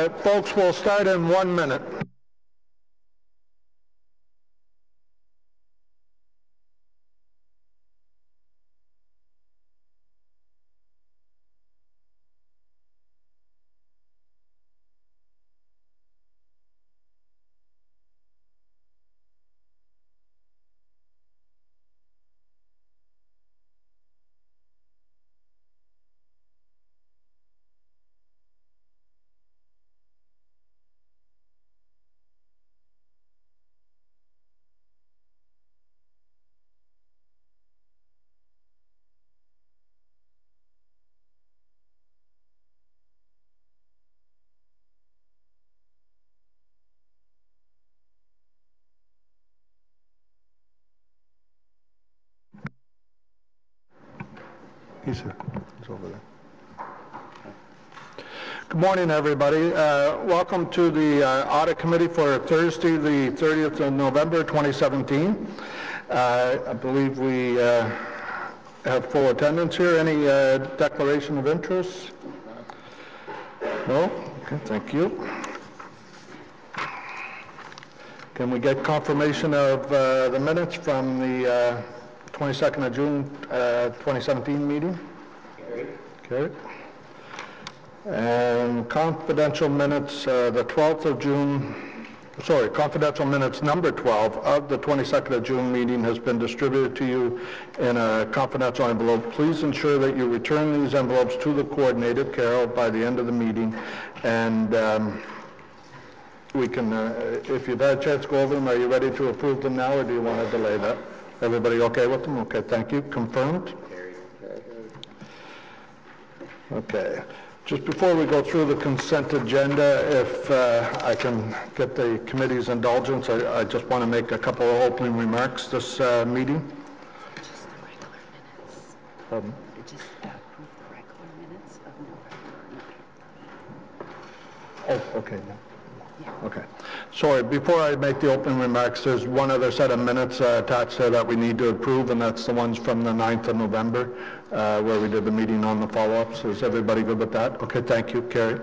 Folks, we'll start in 1 minute. He's here. He's over there. Good morning, everybody. Welcome to the Audit Committee for Thursday, the 30th of November, 2017. I believe we have full attendance here. Any declaration of interest? No? Okay, thank you. Can we get confirmation of the minutes from the 22nd of June 2017 meeting? Carried. And confidential minutes, the 12th of June, sorry, confidential minutes number 12 of the 22nd of June meeting has been distributed to you in a confidential envelope. Please ensure that you return these envelopes to the coordinated Carol by the end of the meeting, and we can, if you've had a chance to go over them, are you ready to approve them now, or do you want to delay that? Everybody okay with them? Okay, thank you. Confirmed? Okay. Just before we go through the consent agenda, if I can get the committee's indulgence, I just want to make a couple of opening remarks this meeting. Just the regular minutes. Just approve the regular minutes of November. Oh, okay. Okay. Sorry, before I make the opening remarks, there's one other set of minutes attached there that we need to approve, and that's the ones from the 9th of November, where we did the meeting on the follow-ups. Is everybody good with that? Okay, thank you. Carrie.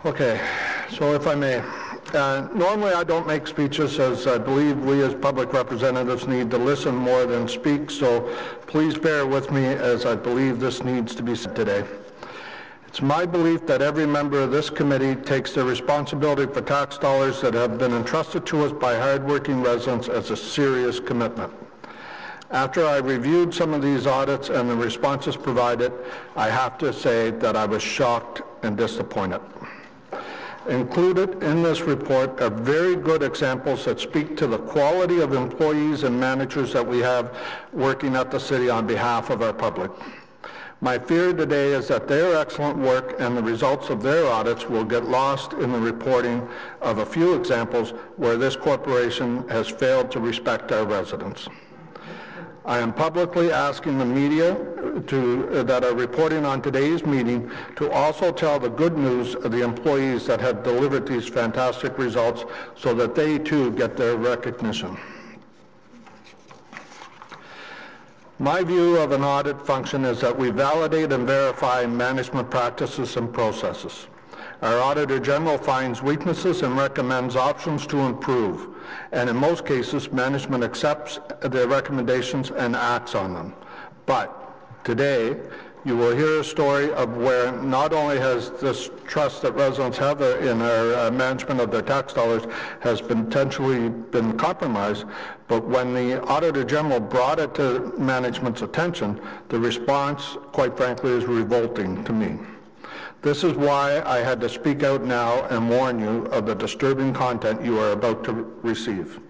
Okay, so if I may, normally I don't make speeches, as I believe we as public representatives need to listen more than speak, so please bear with me as I believe this needs to be said today. It's my belief that every member of this committee takes their responsibility for tax dollars that have been entrusted to us by hardworking residents as a serious commitment. After I reviewed some of these audits and the responses provided, I have to say that I was shocked and disappointed. Included in this report are very good examples that speak to the quality of employees and managers that we have working at the city on behalf of our public. My fear today is that their excellent work and the results of their audits will get lost in the reporting of a few examples where this corporation has failed to respect our residents. I am publicly asking the media that are reporting on today's meeting to also tell the good news of the employees that have delivered these fantastic results so that they too get their recognition. My view of an audit function is that we validate and verify management practices and processes. Our Auditor General finds weaknesses and recommends options to improve, and in most cases, management accepts their recommendations and acts on them. But today, you will hear a story of where not only has this trust that residents have in our management of their tax dollars has potentially been compromised, but when the Auditor General brought it to management's attention, the response, quite frankly, is revolting to me. This is why I had to speak out now and warn you of the disturbing content you are about to receive.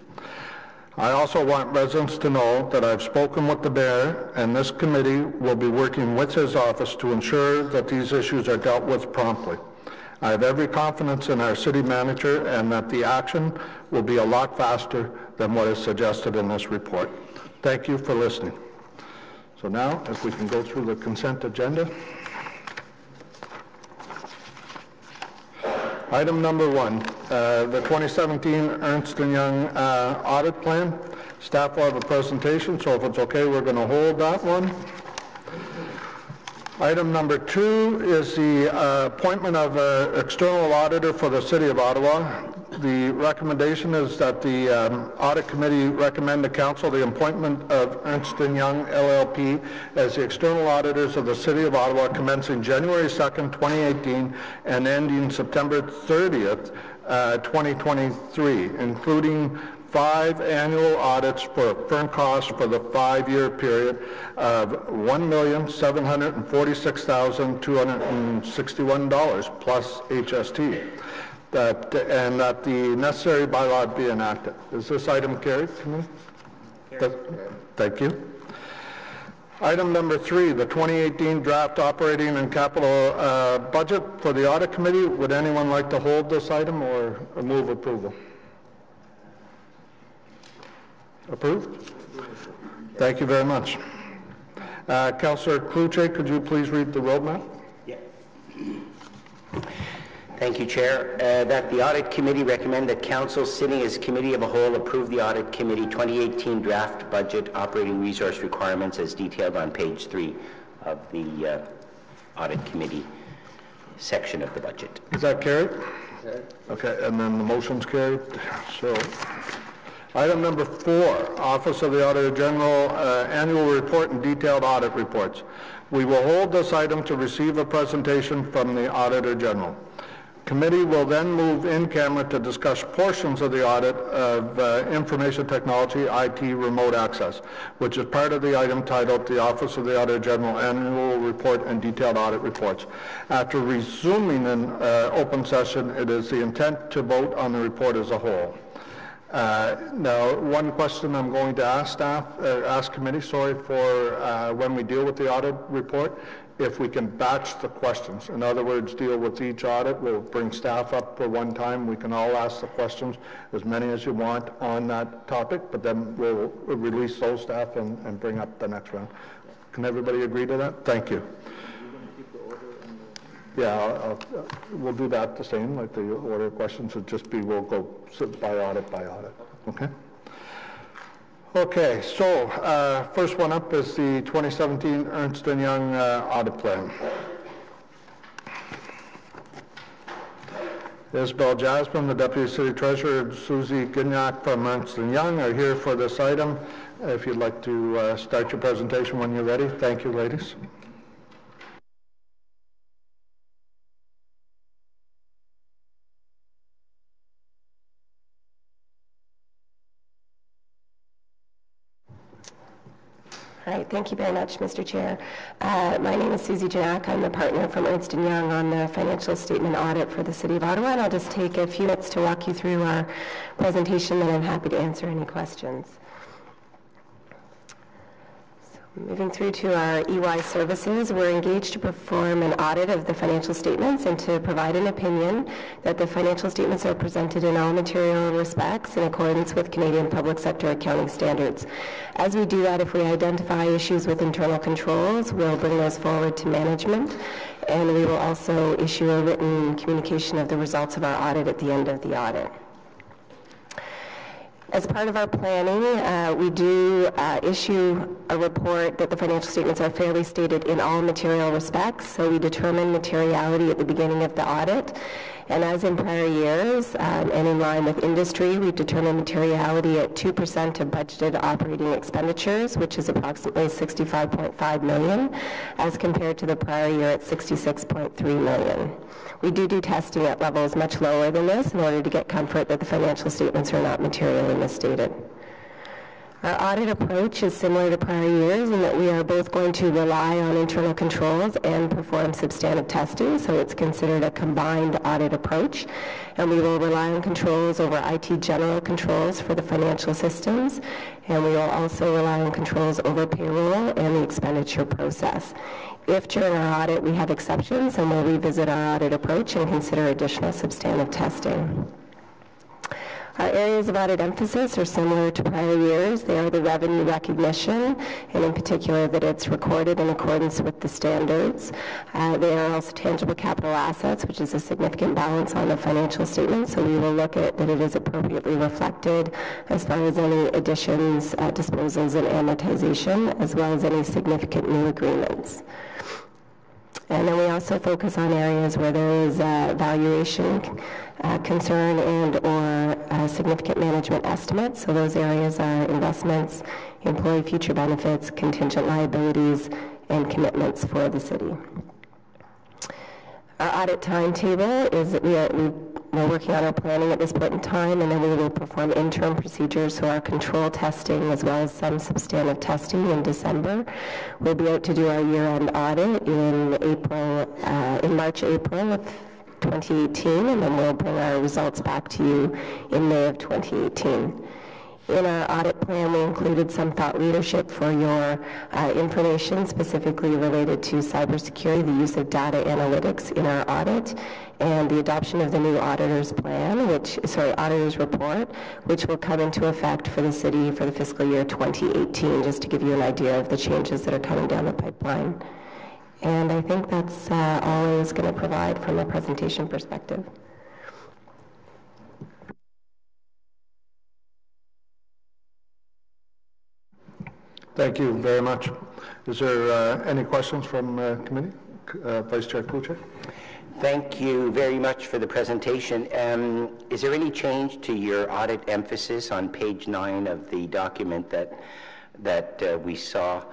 I also want residents to know that I've spoken with the mayor, and this committee will be working with his office to ensure that these issues are dealt with promptly. I have every confidence in our city manager and that the action will be a lot faster than what is suggested in this report. Thank you for listening. So now, if we can go through the consent agenda. Item number 1, the 2017 Ernst & Young audit plan. Staff will have a presentation, so if it's okay, we're going to hold that one. Item number 2 is the appointment of an external auditor for the City of Ottawa. The recommendation is that the Audit Committee recommend to Council the appointment of Ernst & Young LLP as the external auditors of the City of Ottawa commencing January 2nd, 2018 and ending September 30th, 2023, including 5 annual audits for firm costs for the 5-year period of $1,746,261 plus HST. And that the necessary bylaw be enacted. Is this item carried? Thank you. Item number 3, the 2018 draft operating and capital budget for the Audit Committee. Would anyone like to hold this item or move approval? Approved? Thank you very much. Councillor Kluche, could you please read the roadmap? Yeah. Thank you, Chair. That the Audit Committee recommend that Council, sitting as Committee of a Whole, approve the Audit Committee 2018 draft budget operating resource requirements as detailed on page 3 of the Audit Committee section of the budget. Is that carried? Okay, and then the motion's carried. So, item number 4, Office of the Auditor General Annual Report and Detailed Audit Reports. We will hold this item to receive a presentation from the Auditor General. Committee will then move in camera to discuss portions of the audit of information technology, IT, remote access, which is part of the item titled the Office of the Auditor General Annual Report and Detailed Audit Reports. After resuming an open session, it is the intent to vote on the report as a whole. Now, one question I'm going to ask committee, for when we deal with the audit report, if we can batch the questions. In other words, deal with each audit. We'll bring staff up for one time. We can all ask the questions, as many as you want on that topic, but then we'll release those staff and bring up the next round. Can everybody agree to that? Thank you. Yeah, we'll do that the same, like the order of questions would just be, we'll go by audit, okay? Okay, so first one up is the 2017 Ernst & Young audit plan. Isabel Jasmine, the Deputy City Treasurer, and Susie Gignac from Ernst & Young are here for this item. If you'd like to start your presentation when you're ready. Thank you, ladies. All right, thank you very much, Mr. Chair. My name is Susie Janak. I'm a partner from Ernst & Young on the financial statement audit for the City of Ottawa, and I'll just take a few minutes to walk you through our presentation, and I'm happy to answer any questions. Moving through to our EY services, we're engaged to perform an audit of the financial statements and to provide an opinion that the financial statements are presented in all material respects in accordance with Canadian public sector accounting standards. As we do that, if we identify issues with internal controls, we'll bring those forward to management, and we will also issue a written communication of the results of our audit at the end of the audit. As part of our planning, we do issue a report that the financial statements are fairly stated in all material respects, so we determine materiality at the beginning of the audit. And as in prior years, and in line with industry, we've determined materiality at 2% of budgeted operating expenditures, which is approximately $65.5 million, as compared to the prior year at $66.3 million. We do testing at levels much lower than this in order to get comfort that the financial statements are not materially misstated. Our audit approach is similar to prior years in that we are both going to rely on internal controls and perform substantive testing, so it's considered a combined audit approach. And we will rely on controls over IT general controls for the financial systems, and we will also rely on controls over payroll and the expenditure process. If during our audit we have exceptions, then we'll revisit our audit approach and consider additional substantive testing. Our areas of audit emphasis are similar to prior years. They are the revenue recognition, and in particular that it's recorded in accordance with the standards. They are also tangible capital assets, which is a significant balance on the financial statement, so we will look at that it is appropriately reflected as far as any additions, disposals, and amortization, as well as any significant new agreements. And then we also focus on areas where there is valuation concern and or significant management estimates. So those areas are investments, employee future benefits, contingent liabilities, and commitments for the city. Our audit timetable is that we're working on our planning at this point in time, and then we will perform interim procedures, so our control testing as well as some substantive testing in December. We'll be out to do our year-end audit in March, April of 2018, and then we'll bring our results back to you in May of 2018. In our audit plan, we included some thought leadership for your information, specifically related to cybersecurity, the use of data analytics in our audit, and the adoption of the new auditor's auditor's report, which will come into effect for the city for the fiscal year 2018, just to give you an idea of the changes that are coming down the pipeline. And I think that's all I was going to provide from a presentation perspective. Thank you very much. Is there any questions from committee? Vice Chair Klucher? Thank you very much for the presentation. Is there any change to your audit emphasis on page 9 of the document that we saw?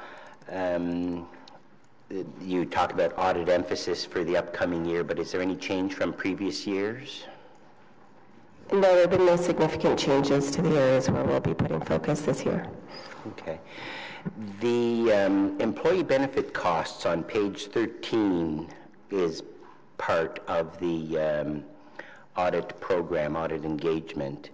You talk about audit emphasis for the upcoming year, but is there any change from previous years? No, there have been no significant changes to the areas where we'll be putting focus this year. Okay. The employee benefit costs on page 13 is part of the audit program, audit engagement.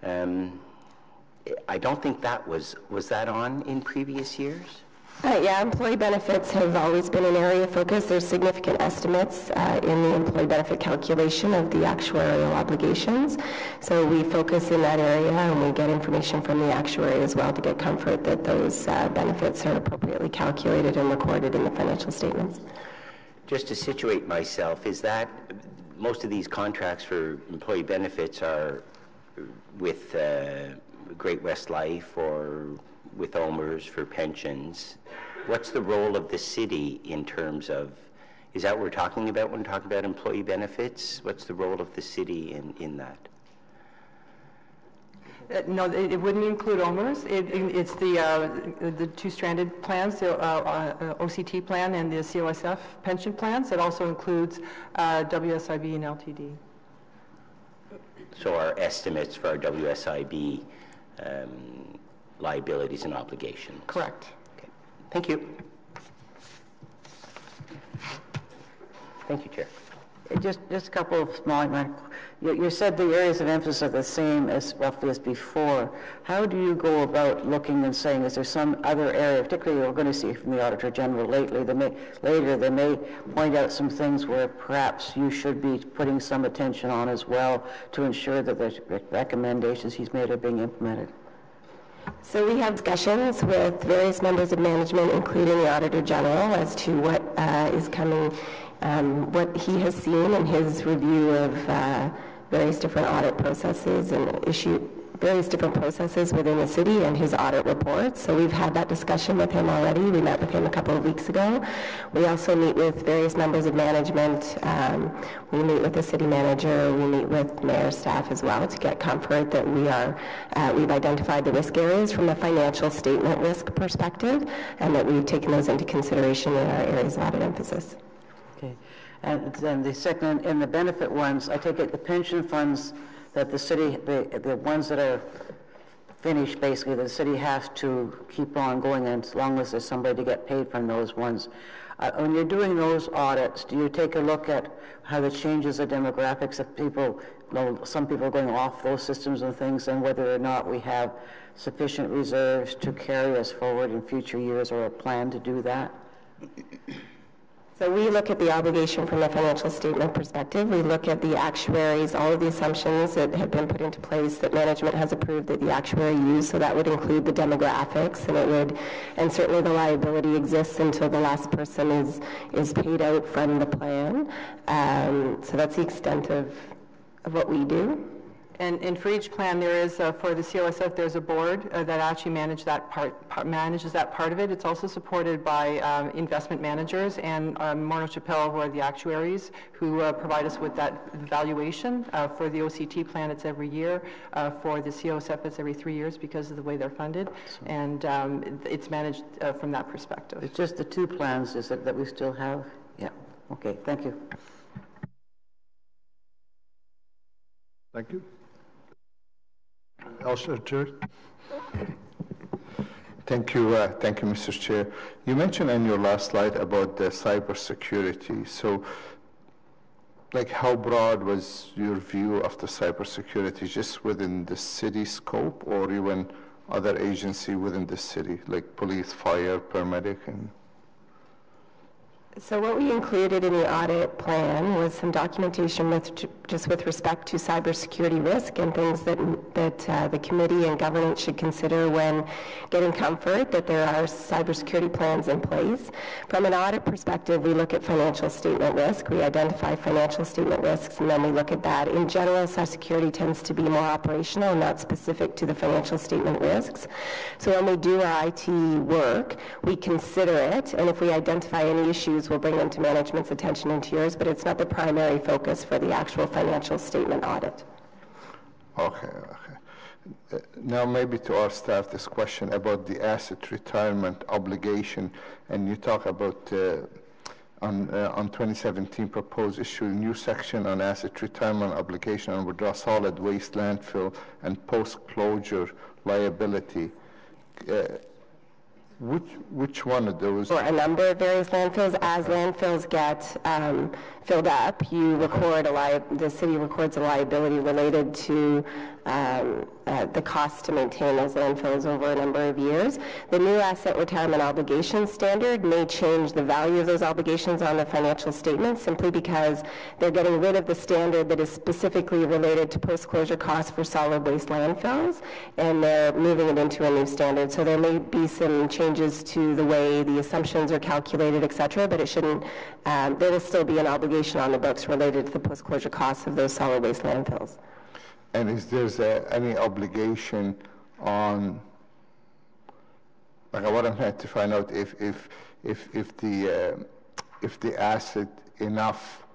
I don't think that was that on in previous years? Yeah, employee benefits have always been an area of focus. There's significant estimates in the employee benefit calculation of the actuarial obligations. So we focus in that area, and we get information from the actuary as well to get comfort that those benefits are appropriately calculated and recorded in the financial statements. Just to situate myself, is that most of these contracts for employee benefits are with Great West Life or with OMERS for pensions? What's the role of the city in terms of, is that what we're talking about when we're talking about employee benefits? What's the role of the city in that? No, it wouldn't include OMERS. It's the two-stranded plans, the OCT plan and the COSF pension plans. It also includes WSIB and LTD. So our estimates for our WSIB liabilities and obligations. Correct. Okay. Thank you. Thank you, Chair. Just a couple of small, you said the areas of emphasis are the same as roughly as before. How do you go about looking and saying, is there some other area, particularly we're going to see from the Auditor General later, they may point out some things where perhaps you should be putting some attention on as well to ensure that the recommendations he's made are being implemented? So we have discussions with various members of management, including the Auditor General, as to what is coming, what he has seen in his review of various different audit processes and various different processes within the city and his audit reports. So we've had that discussion with him already. We met with him a couple of weeks ago. We also meet with various members of management. We meet with the city manager. We meet with mayor staff as well to get comfort that we've identified the risk areas from a financial statement risk perspective, and that we've taken those into consideration in our areas of audit emphasis. Okay. And then the second, in the benefit ones, I take it the pension funds that the city, the ones that are finished, basically, the city has to keep on going as long as there's somebody to get paid from those ones. When you're doing those audits, do you take a look at how the changes of demographics of people, some people are going off those systems and things, and whether or not we have sufficient reserves to carry us forward in future years or a plan to do that? So we look at the obligation from a financial statement perspective. We look at the actuaries, all of the assumptions that have been put into place that management has approved that the actuary used. So that would include the demographics, and certainly the liability exists until the last person is paid out from the plan. So that's the extent of what we do. And for each plan, there is, for the COSF, there's a board that actually manages that part of it. It's also supported by investment managers and Morneau Chappelle, who are the actuaries, who provide us with that valuation. For the OCT plan, it's every year. For the COSF, it's every 3 years because of the way they're funded. And it's managed from that perspective. It's just the two plans, is it, that we still have? Yeah. Okay, thank you. Thank you. Elsewhere, Chair. Thank you, Mr. Chair. You mentioned in your last slide about the cybersecurity. So, like, how broad was your view of the cybersecurity? Just within the city scope, or even other agency within the city, like police, fire, paramedic, and? So what we included in the audit plan was some documentation with respect to cybersecurity risk and things that the committee and governance should consider when getting comfort that there are cybersecurity plans in place. From an audit perspective, we look at financial statement risk. We identify financial statement risks, and then we look at that. In general, cybersecurity tends to be more operational and not specific to the financial statement risks. So when we do our IT work, we consider it, and if we identify any issues, we'll bring them to management's attention and to yours, but it's not the primary focus for the actual financial statement audit. Okay. Now maybe to our staff this question about the asset retirement obligation, and you talk about on 2017 proposed issue a new section on asset retirement obligation and withdraw solid waste landfill and post-closure liability. Which one of those? For a number of various landfills, as landfills get filled up, you record the city records a liability related to the cost to maintain those landfills over a number of years. The new asset retirement obligation standard may change the value of those obligations on the financial statements simply because they're getting rid of the standard that is specifically related to post-closure costs for solid waste landfills, and they're moving it into a new standard. So there may be some changes to the way the assumptions are calculated, et cetera, but it shouldn't, there will still be an obligation on the books related to the post-closure costs of those solid waste landfills. And is there any obligation on, like what I'm trying to find out if the asset enough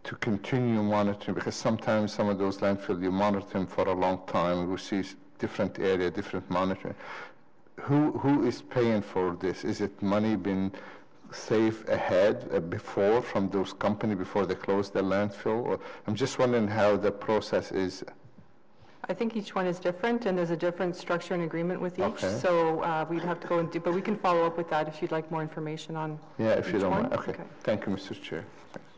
to continue monitoring, because sometimes some of those landfills you monitor them for a long time. We see different area, different monitoring. Who is paying for this? Is it money been saved ahead before from those companies before they close the landfill? Or I'm just wondering how the process is. I think each one is different, and there's a different structure and agreement with each. Okay. So we'd have to go and do, but we can follow up with that if you'd like more information on. Yeah, if you don't one. mind. Okay. Thank you, Mr. Chair. Thanks.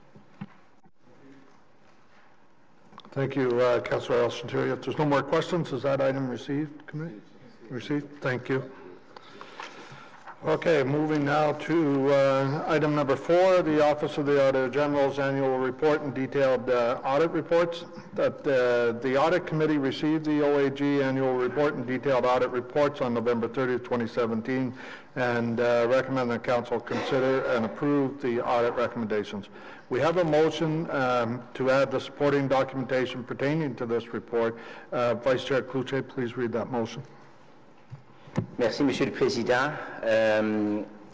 Thank you, Councilor El-Shantiri. If there's no more questions, is that item received, committee? Received? Thank you. Okay, moving now to item number 4, the Office of the Auditor General's annual report and detailed audit reports. That the Audit Committee received the OAG annual report and detailed audit reports on November 30th, 2017, and recommend that Council consider and approve the audit recommendations. We have a motion to add the supporting documentation pertaining to this report. Vice Chair Cloutier, please read that motion. Merci, Monsieur le Président.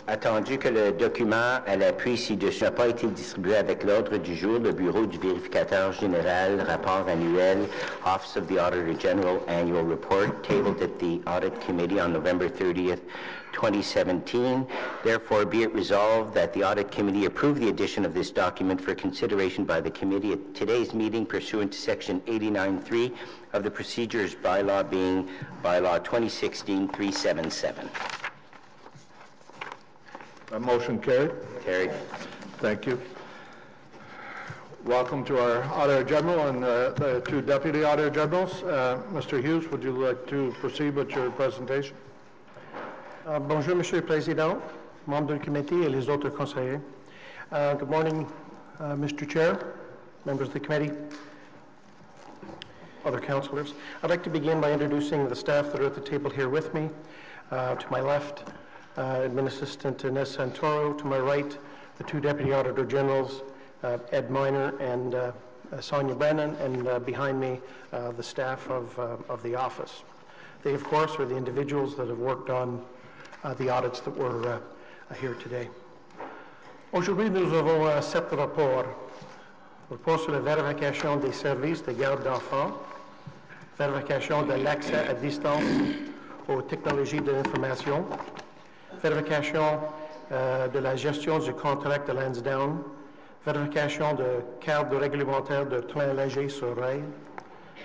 Attendu que le document à l'appui ci-dessus n'a pas été distribué avec l'ordre du jour, le Bureau du vérificateur général, rapport annuel, Office of the Auditor General Annual Report, tabled at the Audit Committee on November 30th, 2017. Therefore, be it resolved that the Audit Committee approve the addition of this document for consideration by the Committee at today's meeting pursuant to Section 89.3 of the Procedures Bylaw, being Bylaw 2016-377. That motion carried. Carried. Thank you. Welcome to our Auditor General and the two Deputy Auditor Generals. Mr. Hughes, would you like to proceed with your presentation? Bonjour, Monsieur le Président, membres du comité et les autres conseillers. Good morning, Mr. Chair, members of the committee, other councillors. I'd like to begin by introducing the staff that are at the table here with me. To my left, Admin Assistant Inez Santoro. To my right, the two Deputy Auditor Generals, Ed Minor and Sonia Brennan, and behind me, the staff of the office. They, of course, are the individuals that have worked on the audits that were here today. Aujourd'hui, nous avons 7 rapports. Rapport sur la vérification des services de garde d'enfants, vérification de l'accès à distance aux technologies de l'information, vérification de la gestion du contrat de Lansdowne, vérification de cadre réglementaire de train léger sur rail,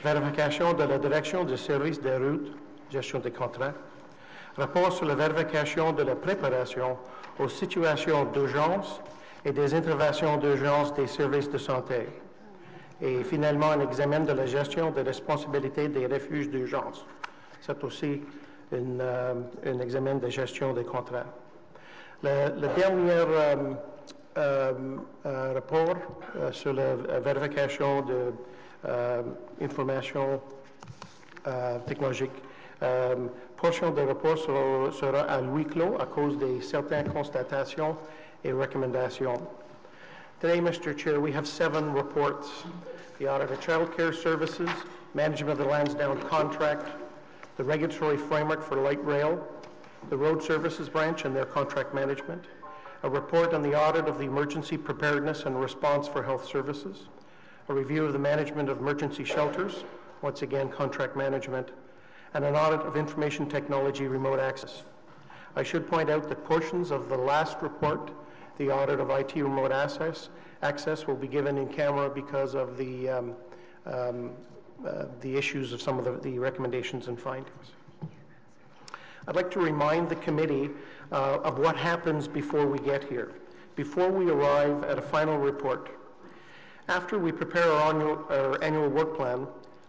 vérification de la direction du service des routes, gestion des contrats, rapport sur la vérification de la préparation aux situations d'urgence et des interventions d'urgence des services de santé. Et finalement, un examen de la gestion des responsabilités des refuges d'urgence. C'est aussi un examen de gestion des contrats. Le dernier rapport sur la vérification de information technologique, portion du rapport sera à huis clos à cause de certaines constatations et recommendations. Today, Mr. Chair, we have 7 reports. The audit of child care services, management of the Lansdowne contract, the regulatory framework for light rail, the road services branch and their contract management, a report on the audit of the emergency preparedness and response for health services, a review of the management of emergency shelters, once again contract management, and an audit of information technology remote access. I should point out that portions of the last report, the audit of IT remote access will be given in camera because of the issues of some of the recommendations and findings. I'd like to remind the committee of what happens before we get here, before we arrive at a final report. After we prepare our annual work plan,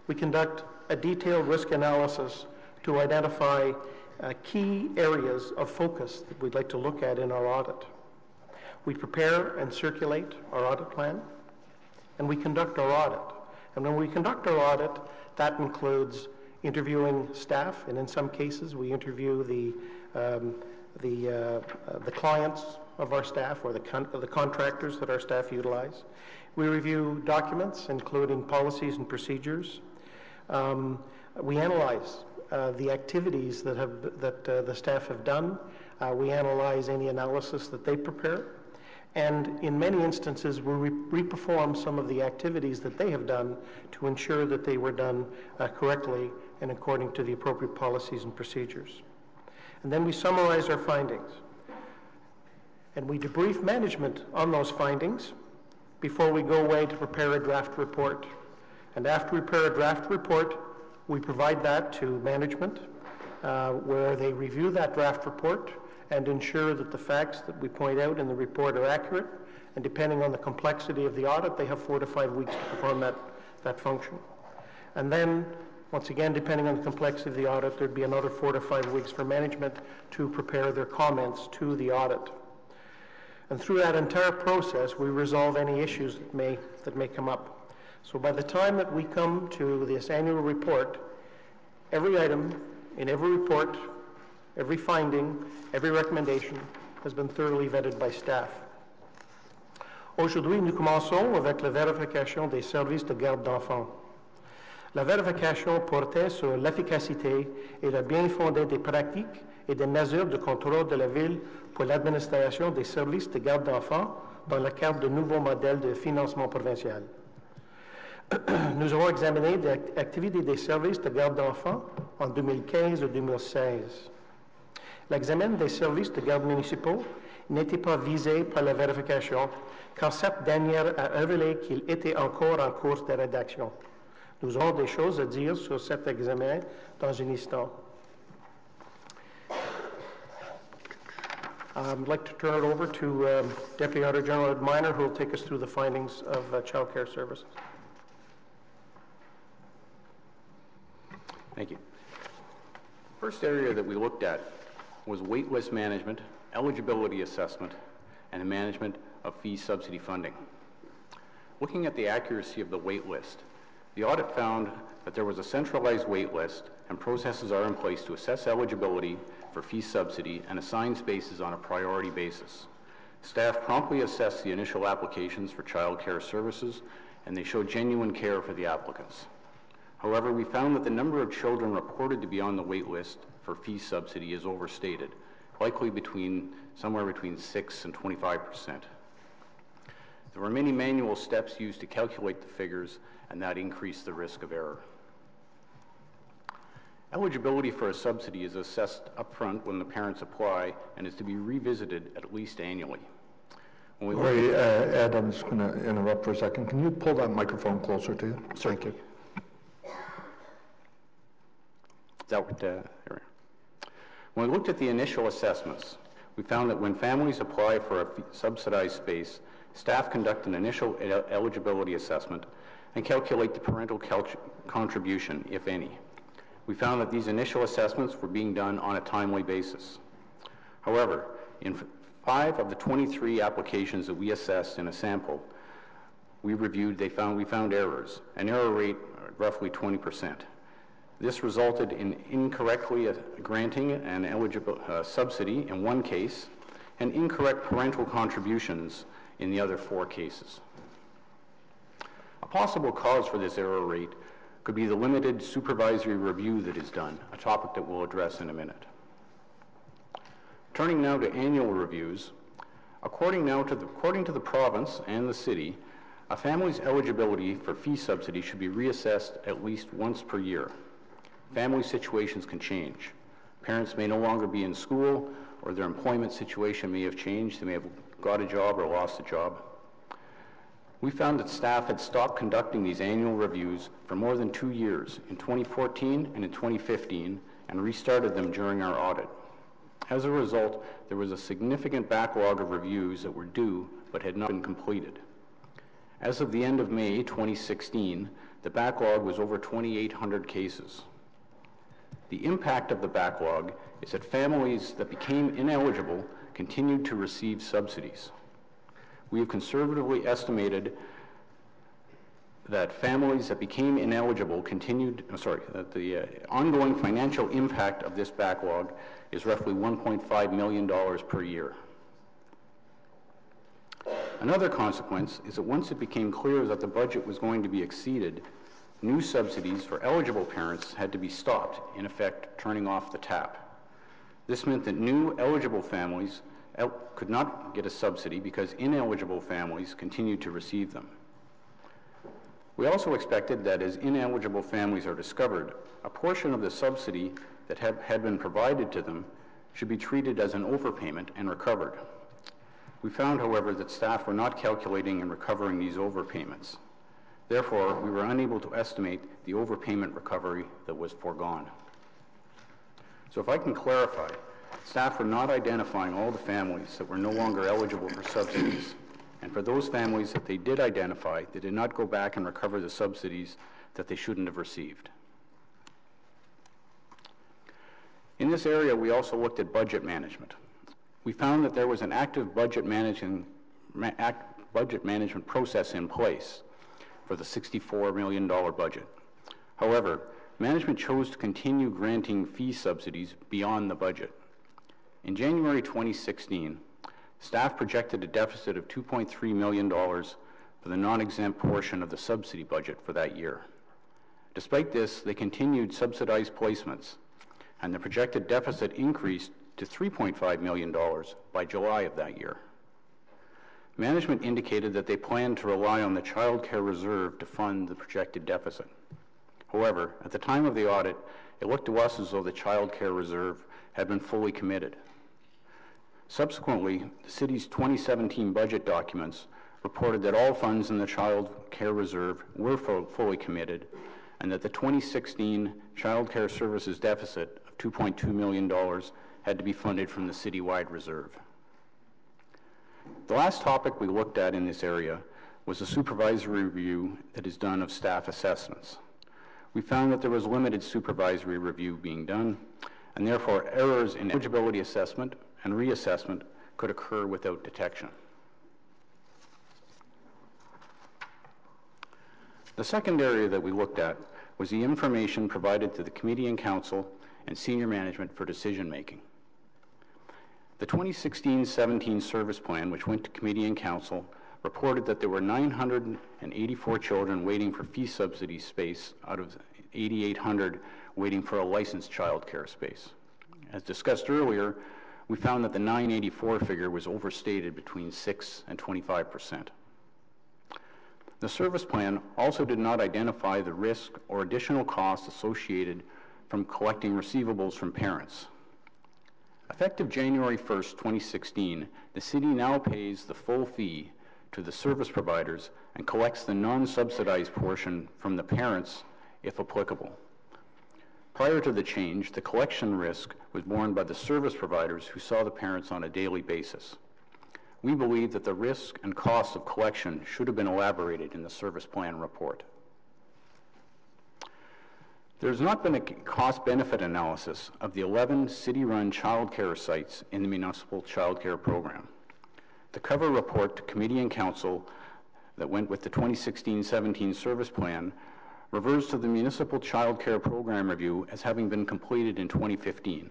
we conduct a detailed risk analysis to identify key areas of focus that we'd like to look at in our audit. We prepare and circulate our audit plan, and we conduct our audit. And when we conduct our audit, that includes interviewing staff, and in some cases, we interview the clients of our staff or the contractors that our staff utilize. We review documents, including policies and procedures. We analyze the activities that the staff have done. We analyze any analysis that they prepare. And in many instances, we reperform some of the activities that they have done to ensure that they were done correctly and according to the appropriate policies and procedures. And then we summarize our findings. And we debrief management on those findings before we go away to prepare a draft report. And after we prepare a draft report, we provide that to management, where they review that draft report and ensure that the facts that we point out in the report are accurate. And depending on the complexity of the audit, they have 4 to 5 weeks to perform that function. And then, once again, depending on the complexity of the audit, there'd be another 4 to 5 weeks for management to prepare their comments to the audit. And through that entire process, we resolve any issues that may come up. So by the time that we come to this annual report, every item in every report, every finding, every recommendation has been thoroughly vetted by staff. Aujourd'hui, nous commençons avec la vérification des services de garde d'enfants. La vérification portait sur l'efficacité et le bien fondé des pratiques et des mesures de contrôle de la ville pour l'administration des services de garde d'enfants dans le cadre de nouveaux modèles de financement provincial. Nous avons examiné l'activité des services de garde d'enfants en 2015 et 2016. L'examen des services de garde municipaux n'était pas visé par la vérification, car cette dernière a révélé qu'il était encore en cours de rédaction. Nous aurons des choses à dire sur cet examen dans un instant. I'd like to turn it over to Deputy Auditor General Ed Minor, who will take us through the findings of child care services. Thank you. First area that we looked at was waitlist management, eligibility assessment, and the management of fee subsidy funding. Looking at the accuracy of the waitlist, the audit found that there was a centralized waitlist and processes are in place to assess eligibility for fee subsidy and assign spaces on a priority basis. Staff promptly assessed the initial applications for child care services and they show genuine care for the applicants. However, we found that the number of children reported to be on the wait list for fee subsidy is overstated, likely somewhere between 6 and 25%. There were many manual steps used to calculate the figures, and that increased the risk of error. Eligibility for a subsidy is assessed upfront when the parents apply and is to be revisited at least annually. When we look Sorry, Ed, I'm just going to interrupt for a second. Can you pull that microphone closer to you? Thank you. Is that what, there we are. When we looked at the initial assessments, we found that when families apply for a subsidized space, staff conduct an initial eligibility assessment and calculate the parental contribution, if any. We found that these initial assessments were being done on a timely basis. However, in 5 of the 23 applications that we assessed in a sample we reviewed, we found errors, an error rate of roughly 20%. This resulted in incorrectly granting an eligible subsidy in one case and incorrect parental contributions in the other 4 cases. A possible cause for this error rate could be the limited supervisory review that is done, a topic that we'll address in a minute. Turning now to annual reviews, according to the province and the city, a family's eligibility for fee subsidy should be reassessed at least once per year. Family situations can change. Parents may no longer be in school, or their employment situation may have changed. They may have got a job or lost a job. We found that staff had stopped conducting these annual reviews for more than 2 years, in 2014 and in 2015, and restarted them during our audit. As a result, there was a significant backlog of reviews that were due but had not been completed. As of the end of May 2016, the backlog was over 2,800 cases. The impact of the backlog is that families that became ineligible continued to receive subsidies. We have conservatively estimated that families that became ineligible that the ongoing financial impact of this backlog is roughly $1.5 million per year. Another consequence is that once it became clear that the budget was going to be exceeded, new subsidies for eligible parents had to be stopped, in effect turning off the tap. This meant that new eligible families could not get a subsidy because ineligible families continued to receive them. We also expected that as ineligible families are discovered, a portion of the subsidy that had been provided to them should be treated as an overpayment and recovered. We found, however, that staff were not calculating and recovering these overpayments. Therefore, we were unable to estimate the overpayment recovery that was foregone. So if I can clarify, staff were not identifying all the families that were no longer eligible for subsidies. And for those families that they did identify, they did not go back and recover the subsidies that they shouldn't have received. In this area, we also looked at budget management. We found that there was an active budget management process in place for the $64 million budget. However, management chose to continue granting fee subsidies beyond the budget. In January 2016, staff projected a deficit of $2.3 million for the non-exempt portion of the subsidy budget for that year. Despite this, they continued subsidized placements, and the projected deficit increased to $3.5 million by July of that year. Management indicated that they planned to rely on the child care reserve to fund the projected deficit. However, at the time of the audit, it looked to us as though the child care reserve had been fully committed. Subsequently, the city's 2017 budget documents reported that all funds in the child care reserve were fully committed, and that the 2016 child care services deficit of $2.2 million had to be funded from the citywide reserve. The last topic we looked at in this area was a supervisory review that is done of staff assessments. We found that there was limited supervisory review being done, and therefore errors in eligibility assessment and reassessment could occur without detection. The second area that we looked at was the information provided to the committee and council and senior management for decision making. The 2016-17 service plan, which went to committee and council, reported that there were 984 children waiting for fee subsidy space out of 8,800 waiting for a licensed child care space. As discussed earlier, we found that the 984 figure was overstated between 6 and 25%. The service plan also did not identify the risk or additional costs associated from collecting receivables from parents. Effective January 1st, 2016, the city now pays the full fee to the service providers and collects the non-subsidized portion from the parents if applicable. Prior to the change, the collection risk was borne by the service providers who saw the parents on a daily basis. We believe that the risk and costs of collection should have been elaborated in the service plan report. There has not been a cost-benefit analysis of the 11 city-run child care sites in the municipal child care program. The cover report to committee and council that went with the 2016-17 service plan refers to the municipal child care program review as having been completed in 2015.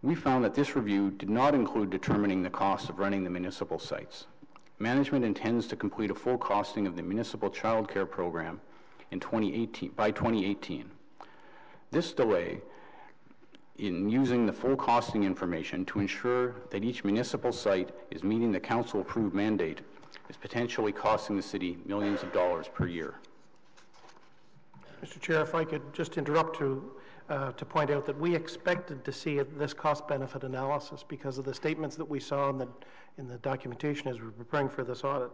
We found that this review did not include determining the cost of running the municipal sites. Management intends to complete a full costing of the municipal child care program in 2018, by 2018. This delay in using the full costing information to ensure that each municipal site is meeting the council-approved mandate is potentially costing the city millions of dollars per year. Mr. Chair, if I could just interrupt to point out that we expected to see this cost-benefit analysis because of the statements that we saw in the documentation as we were preparing for this audit.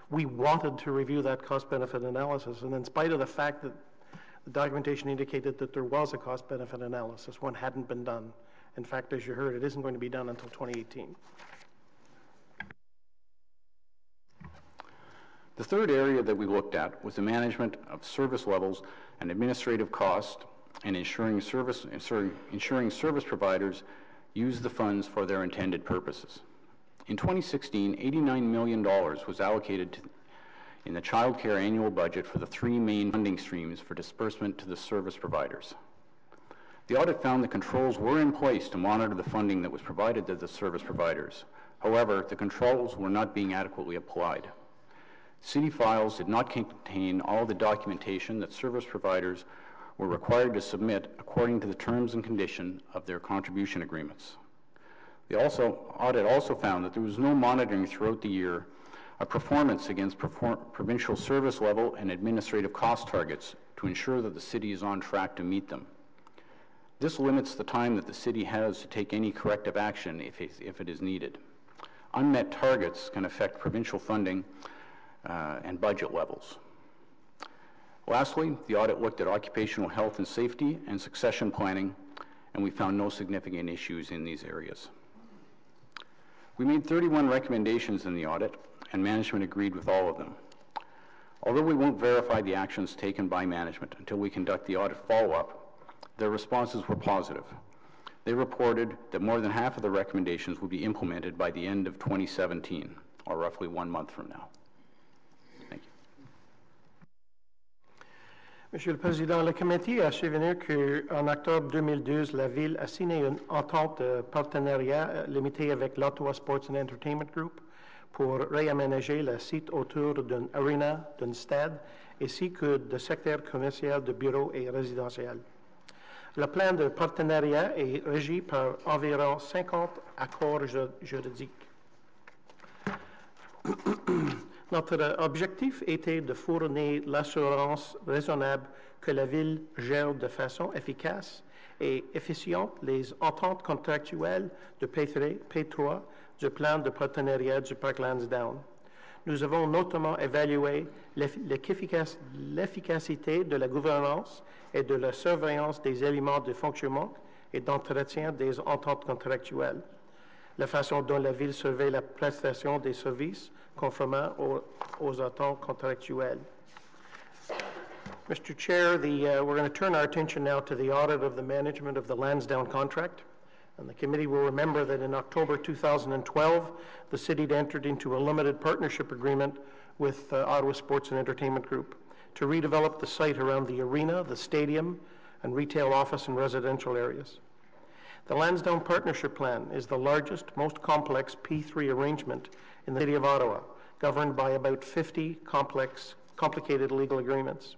We wanted to review that cost-benefit analysis, and in spite of the fact that the documentation indicated that there was a cost-benefit analysis, one hadn't been done. In fact, as you heard, it isn't going to be done until 2018. The third area that we looked at was the management of service levels and administrative cost and ensuring service providers use the funds for their intended purposes. In 2016, $89 million was allocated in the child care annual budget for the three main funding streams for disbursement to the service providers. The audit found the controls were in place to monitor the funding that was provided to the service providers. However, the controls were not being adequately applied. City files did not contain all the documentation that service providers were required to submit according to the terms and conditions of their contribution agreements. The audit also found that there was no monitoring throughout the year of performance against provincial service level and administrative cost targets to ensure that the city is on track to meet them. This limits the time that the city has to take any corrective action if it is needed. Unmet targets can affect provincial funding and budget levels. Lastly, the audit looked at occupational health and safety and succession planning, and we found no significant issues in these areas. We made 31 recommendations in the audit, and management agreed with all of them. Although we won't verify the actions taken by management until we conduct the audit follow-up, their responses were positive. They reported that more than half of the recommendations will be implemented by the end of 2017, or roughly 1 month from now. Thank you. Monsieur le Président, le comité a souligné qu'en octobre 2012, la Ville a signé une entente de partenariat limitée avec l'Ottawa Sports and Entertainment Group pour réaménager le site autour d'une arena, d'un stade, ainsi que de secteurs commerciaux, de bureaux et résidentiels. Le plan de partenariat est régi par environ 50 accords juridiques. Notre objectif était de fournir l'assurance raisonnable que la Ville gère de façon efficace et efficiente les ententes contractuelles de P3 du plan de partenariat du Parc Lansdowne. Nous avons notamment évalué l'efficacité de la gouvernance et de la surveillance des éléments de fonctionnement et d'entretien des ententes contractuelles, la façon dont la Ville surveille la prestation des services conformément aux ententes contractuelles. Mr. Chair, we're going to turn our attention now to the audit of the management of the Lansdowne contract. And the committee will remember that in October 2012, the city entered into a limited partnership agreement with Ottawa Sports and Entertainment Group to redevelop the site around the arena, the stadium, and retail office and residential areas. The Lansdowne Partnership Plan is the largest, most complex P3 arrangement in the City of Ottawa, governed by about 50 complicated legal agreements.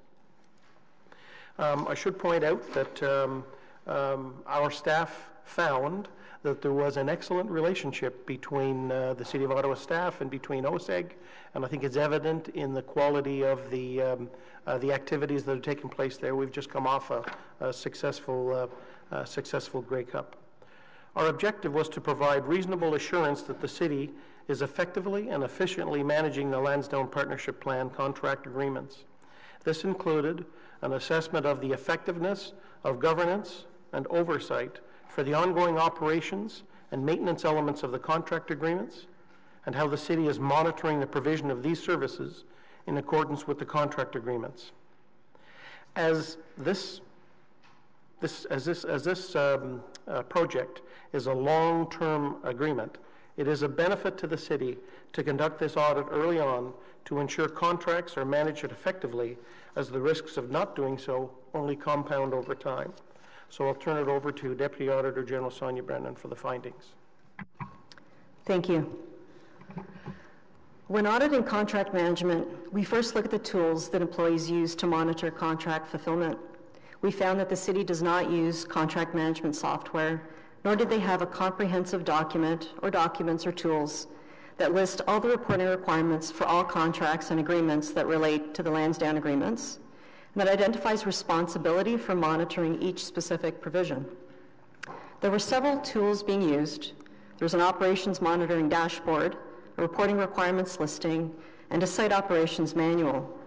I should point out that our staff found that there was an excellent relationship between the City of Ottawa staff and between OSEG, and I think it's evident in the quality of the activities that are taking place there. We've just come off a successful Grey Cup. Our objective was to provide reasonable assurance that the city is effectively and efficiently managing the Lansdowne Partnership Plan contract agreements. This included an assessment of the effectiveness of governance and oversight for the ongoing operations and maintenance elements of the contract agreements, and how the city is monitoring the provision of these services in accordance with the contract agreements. As this project is a long-term agreement, it is a benefit to the city to conduct this audit early on to ensure contracts are managed effectively, as the risks of not doing so only compound over time. So I'll turn it over to Deputy Auditor General Sonia Brennan for the findings. Thank you. When auditing contract management, we first look at the tools that employees use to monitor contract fulfillment. We found that the city does not use contract management software, nor did they have a comprehensive document or documents or tools that list all the reporting requirements for all contracts and agreements that relate to the Lansdowne agreements, and that identifies responsibility for monitoring each specific provision. There were several tools being used. There was an operations monitoring dashboard, a reporting requirements listing, and a site operations manual.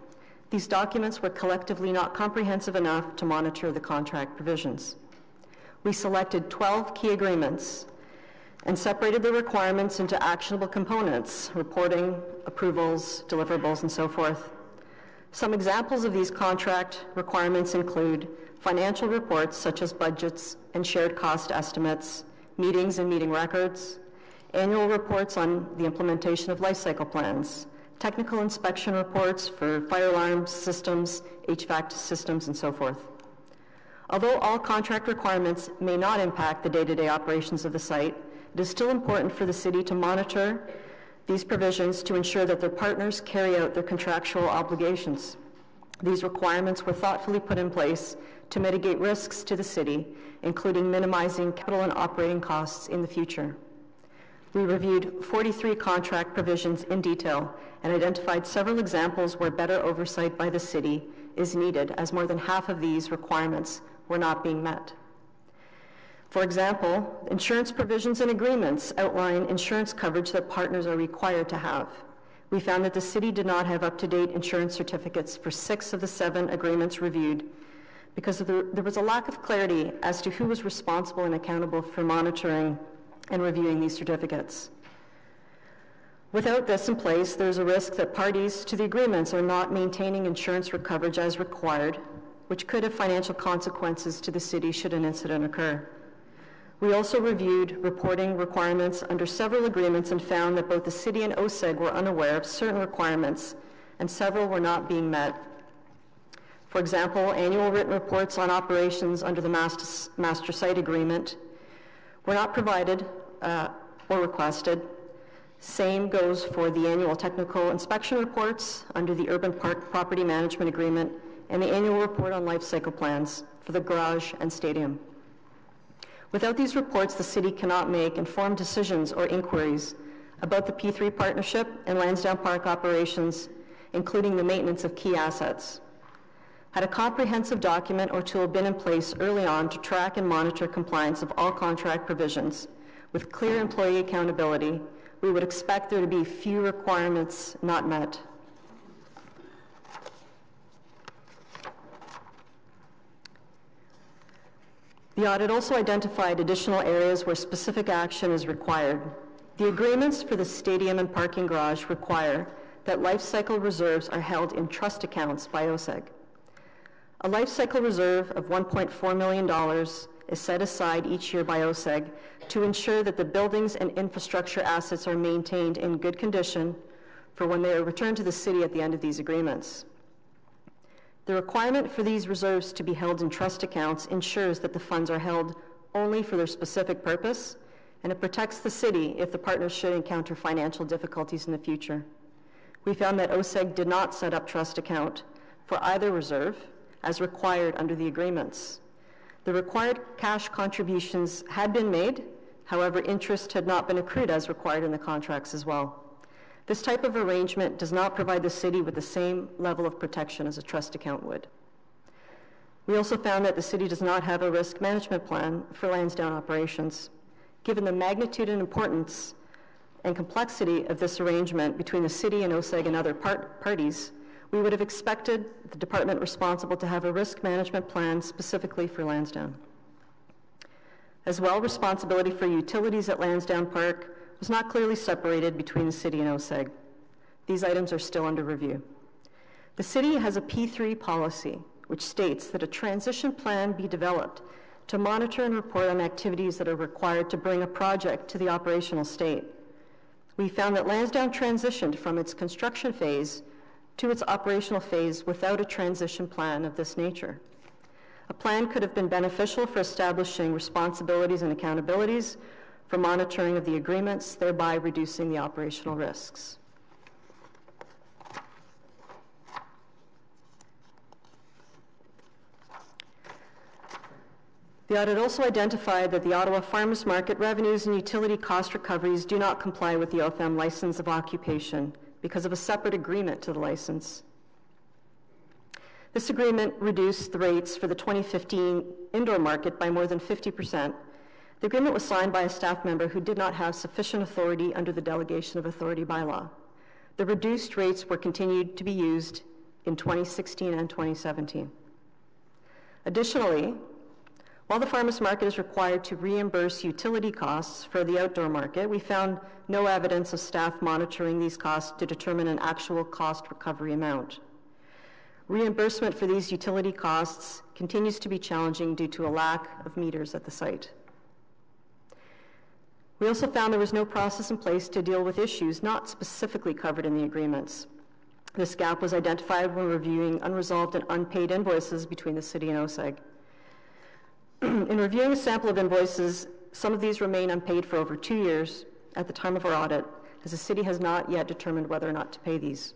These documents were collectively not comprehensive enough to monitor the contract provisions. We selected 12 key agreements and separated the requirements into actionable components, reporting, approvals, deliverables, and so forth. Some examples of these contract requirements include financial reports such as budgets and shared cost estimates, meetings and meeting records, annual reports on the implementation of life cycle plans, technical inspection reports for fire alarm systems, HVAC systems, and so forth. Although all contract requirements may not impact the day-to-day operations of the site, it is still important for the city to monitor these provisions to ensure that their partners carry out their contractual obligations. These requirements were thoughtfully put in place to mitigate risks to the city, including minimizing capital and operating costs in the future. We reviewed 43 contract provisions in detail and identified several examples where better oversight by the city is needed, as more than half of these requirements were not being met. For example, insurance provisions and agreements outline insurance coverage that partners are required to have. We found that the city did not have up-to-date insurance certificates for 6 of the 7 agreements reviewed because there was a lack of clarity as to who was responsible and accountable for monitoring and reviewing these certificates. Without this in place, there's a risk that parties to the agreements are not maintaining insurance coverage as required, which could have financial consequences to the city should an incident occur. We also reviewed reporting requirements under several agreements and found that both the city and OSEG were unaware of certain requirements, and several were not being met. For example, annual written reports on operations under the master site agreement were not provided or requested. Same goes for the annual technical inspection reports under the Urban Park Property Management Agreement and the annual report on life cycle plans for the garage and stadium. Without these reports, the city cannot make informed decisions or inquiries about the P3 partnership and Lansdowne Park operations, including the maintenance of key assets. Had a comprehensive document or tool been in place early on to track and monitor compliance of all contract provisions with clear employee accountability, we would expect there to be few requirements not met. The audit also identified additional areas where specific action is required. The agreements for the stadium and parking garage require that life cycle reserves are held in trust accounts by OSEG. A life cycle reserve of $1.4 million is set aside each year by OSEG to ensure that the buildings and infrastructure assets are maintained in good condition for when they are returned to the city at the end of these agreements. The requirement for these reserves to be held in trust accounts ensures that the funds are held only for their specific purpose, and it protects the city if the partners should encounter financial difficulties in the future. We found that OSEG did not set up trust account for either reserve as required under the agreements. The required cash contributions had been made, however, interest had not been accrued as required in the contracts as well. This type of arrangement does not provide the city with the same level of protection as a trust account would. We also found that the city does not have a risk management plan for Lansdowne operations. Given the magnitude and importance and complexity of this arrangement between the city and OSEG and other parties, we would have expected the department responsible to have a risk management plan specifically for Lansdowne. As well, responsibility for utilities at Lansdowne Park was not clearly separated between the city and OSEG. These items are still under review. The city has a P3 policy, which states that a transition plan be developed to monitor and report on activities that are required to bring a project to the operational state. We found that Lansdowne transitioned from its construction phase to its operational phase without a transition plan of this nature. A plan could have been beneficial for establishing responsibilities and accountabilities, for monitoring of the agreements, thereby reducing the operational risks. The audit also identified that the Ottawa Farmers Market revenues and utility cost recoveries do not comply with the OFM license of occupation because of a separate agreement to the license. This agreement reduced the rates for the 2015 indoor market by more than 50%. The agreement was signed by a staff member who did not have sufficient authority under the delegation of authority bylaw. The reduced rates were continued to be used in 2016 and 2017. Additionally, while the farmers market is required to reimburse utility costs for the outdoor market, we found no evidence of staff monitoring these costs to determine an actual cost recovery amount. Reimbursement for these utility costs continues to be challenging due to a lack of meters at the site. We also found there was no process in place to deal with issues not specifically covered in the agreements. This gap was identified when reviewing unresolved and unpaid invoices between the city and OSEG. In reviewing a sample of invoices, some of these remain unpaid for over 2 years at the time of our audit, as the city has not yet determined whether or not to pay these.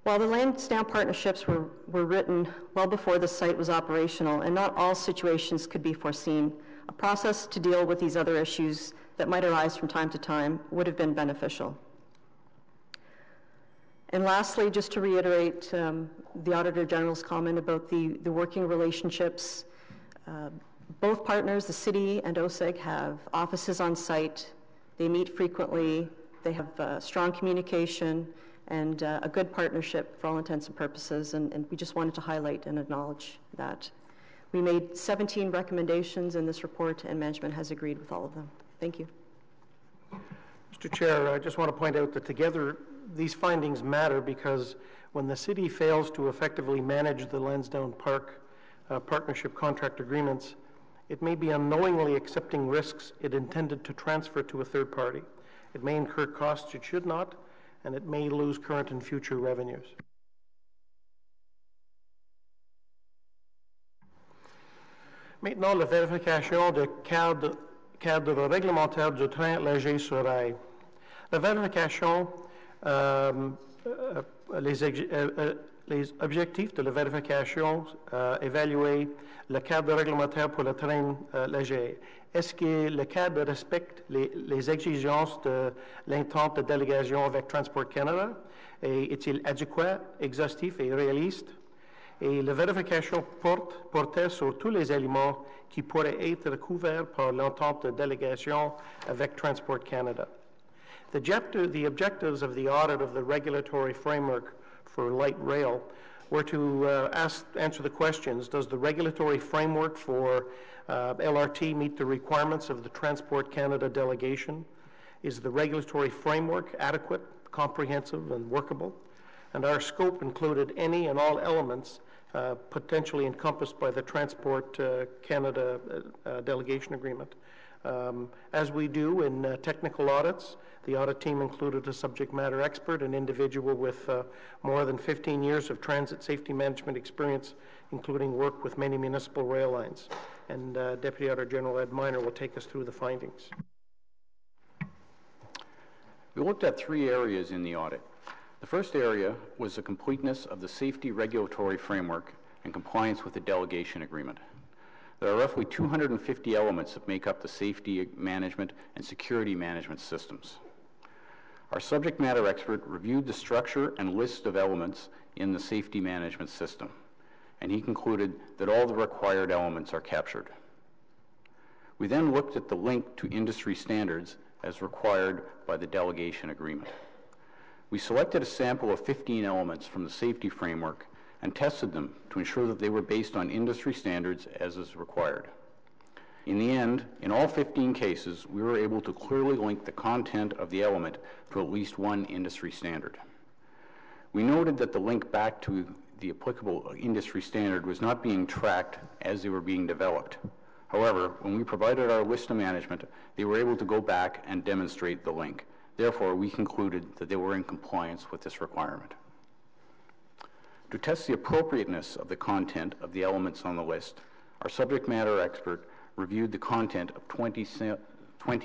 While the Lansdowne partnerships were written well before the site was operational, and not all situations could be foreseen, a process to deal with these other issues that might arise from time to time would have been beneficial. And lastly, just to reiterate the Auditor General's comment about the working relationships, both partners, the city and OSEG, have offices on site. They meet frequently. They have strong communication and a good partnership for all intents and purposes, and we just wanted to highlight and acknowledge that. We made 17 recommendations in this report, and management has agreed with all of them. Thank you. Mr. Chair, I just want to point out that together these findings matter because when the city fails to effectively manage the Lansdowne Park partnership contract agreements, it may be unknowingly accepting risks it intended to transfer to a third party. It may incur costs it should not, and it may lose current and future revenues. Maintenant, la vérification de cadre réglementaire du train léger sur rail. La vérification, les objectifs de la vérification, évaluer le cadre réglementaire pour le train léger. Est-ce que le cadre respecte les exigences de l'entente de délégation avec Transport Canada? Et est-il adéquat, exhaustif et réaliste? Et la vérification portait sur tous les éléments qui pourraient être couverts par l'entente de délégation avec Transport Canada. The objectives of the audit of the regulatory framework for light rail were to answer the questions: does the regulatory framework for LRT meet the requirements of the Transport Canada delegation? Is the regulatory framework adequate, comprehensive, and workable? And our scope included any and all elements potentially encompassed by the Transport Canada delegation agreement. As we do in technical audits, the audit team included a subject matter expert, an individual with more than 15 years of transit safety management experience, including work with many municipal rail lines. And Deputy Auditor General Ed Minor will take us through the findings. We looked at 3 areas in the audit. The first area was the completeness of the safety regulatory framework and compliance with the delegation agreement. There are roughly 250 elements that make up the safety management and security management systems. Our subject matter expert reviewed the structure and list of elements in the safety management system, and he concluded that all the required elements are captured. We then looked at the link to industry standards as required by the delegation agreement. We selected a sample of 15 elements from the safety framework and tested them to ensure that they were based on industry standards as is required. In the end, in all 15 cases, we were able to clearly link the content of the element to at least one industry standard. We noted that the link back to the applicable industry standard was not being tracked as they were being developed. However, when we provided our list of management, they were able to go back and demonstrate the link. Therefore, we concluded that they were in compliance with this requirement. To test the appropriateness of the content of the elements on the list, our subject matter expert reviewed the content of 20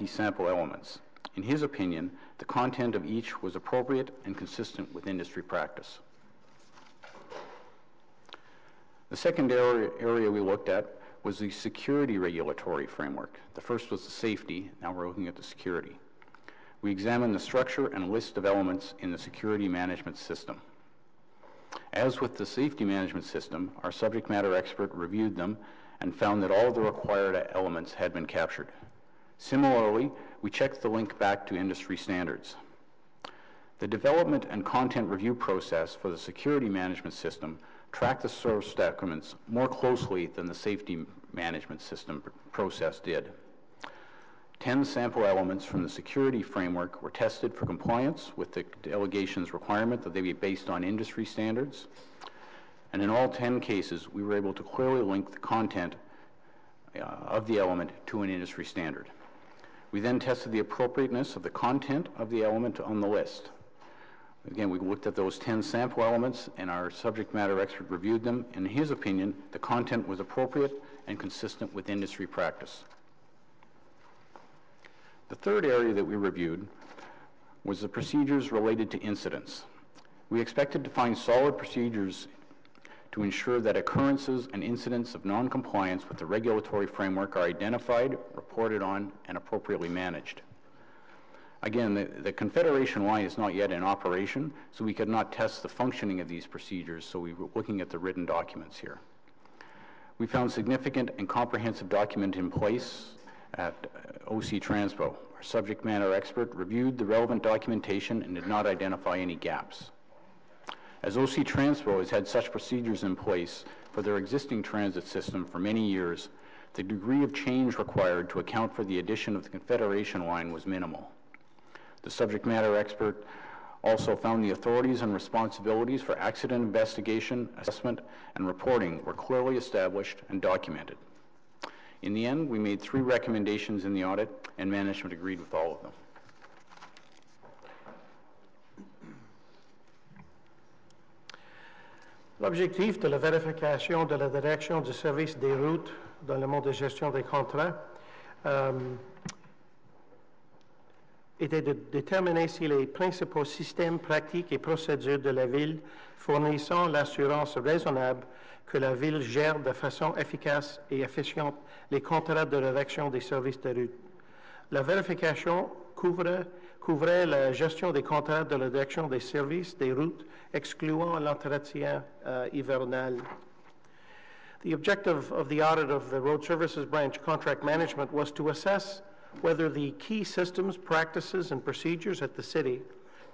sample elements. In his opinion, the content of each was appropriate and consistent with industry practice. The second area we looked at was the security regulatory framework. The first was the safety, now we're looking at the security. We examined the structure and list of elements in the security management system. As with the safety management system, our subject matter expert reviewed them and found that all of the required elements had been captured. Similarly, we checked the link back to industry standards. The development and content review process for the security management system tracked the source documents more closely than the safety management system process did. 10 sample elements from the security framework were tested for compliance with the delegation's requirement that they be based on industry standards. And in all 10 cases, we were able to clearly link the content of the element to an industry standard. We then tested the appropriateness of the content of the element on the list. Again, we looked at those 10 sample elements, and our subject matter expert reviewed them. In his opinion, the content was appropriate and consistent with industry practice. The third area that we reviewed was the procedures related to incidents. We expected to find solid procedures to ensure that occurrences and incidents of non-compliance with the regulatory framework are identified, reported on, and appropriately managed. Again, the Confederation line is not yet in operation, so we could not test the functioning of these procedures, so we were looking at the written documents here. We found significant and comprehensive document in place at OC Transpo. Our subject matter expert reviewed the relevant documentation and did not identify any gaps. As OC Transpo has had such procedures in place for their existing transit system for many years, the degree of change required to account for the addition of the Confederation line was minimal. The subject matter expert also found the authorities and responsibilities for accident investigation, assessment, and reporting were clearly established and documented. In the end, we made 3 recommendations in the audit, and management agreed with all of them. L'objectif de la vérification de la direction du service des routes dans le mode de gestion des contrats était de déterminer si les principaux systèmes pratiques et procédures de la Ville fournissant l'assurance raisonnable que la Ville gère de façon efficace et efficiente les contrats de rédaction des services de route. La vérification couvrait la gestion des contrats de la direction des services des routes, excluant l'entretien hivernal. The objective of the audit of the Road Services Branch Contract Management was to assess whether the key systems, practices, and procedures at the city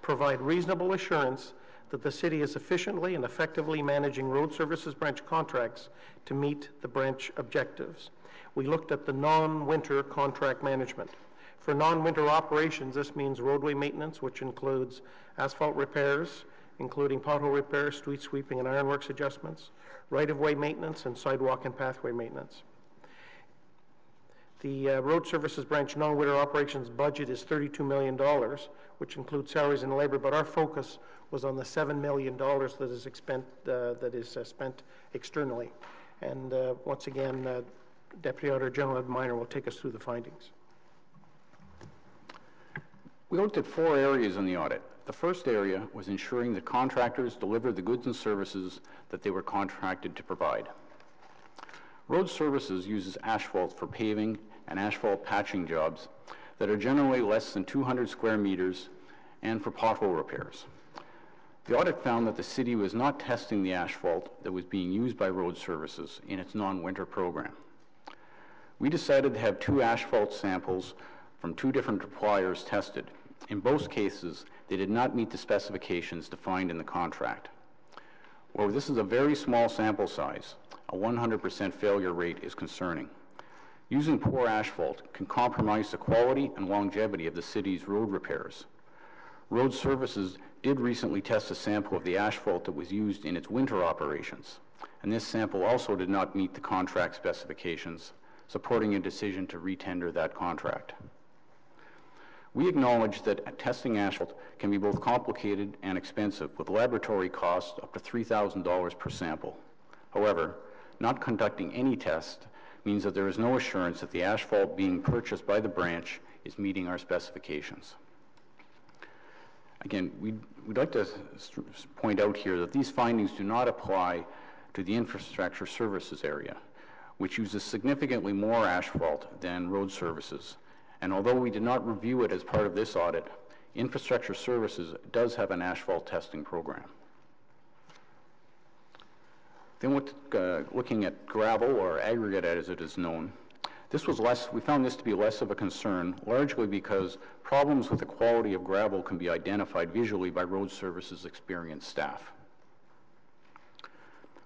provide reasonable assurance that the city is efficiently and effectively managing Road Services Branch contracts to meet the branch objectives. We looked at the non-winter contract management. For non-winter operations, this means roadway maintenance, which includes asphalt repairs, including pothole repair, street sweeping, and ironworks adjustments, right-of-way maintenance, and sidewalk and pathway maintenance. The road services branch non-winter operations budget is $32 million, which includes salaries and labor, but our focus was on the $7 million that is spent externally. And once again, Deputy Auditor General Ed Minor will take us through the findings. We looked at 4 areas in the audit. The first area was ensuring that contractors delivered the goods and services that they were contracted to provide. Road Services uses asphalt for paving and asphalt patching jobs that are generally less than 200 square meters and for pothole repairs. The audit found that the city was not testing the asphalt that was being used by Road Services in its non-winter program. We decided to have 2 asphalt samples from 2 different suppliers tested. In both cases, they did not meet the specifications defined in the contract. While this is a very small sample size, a 100% failure rate is concerning. Using poor asphalt can compromise the quality and longevity of the city's road repairs. Road Services did recently test a sample of the asphalt that was used in its winter operations, and this sample also did not meet the contract specifications, supporting a decision to retender that contract. We acknowledge that testing asphalt can be both complicated and expensive, with laboratory costs up to $3,000 per sample. However, not conducting any test means that there is no assurance that the asphalt being purchased by the branch is meeting our specifications. Again, we'd like to point out here that these findings do not apply to the infrastructure services area, which uses significantly more asphalt than Road Services. And although we did not review it as part of this audit, Infrastructure Services does have an asphalt testing program. Then looking at gravel, or aggregate as it is known, we found this to be less of a concern, largely because problems with the quality of gravel can be identified visually by Road Services' experienced staff.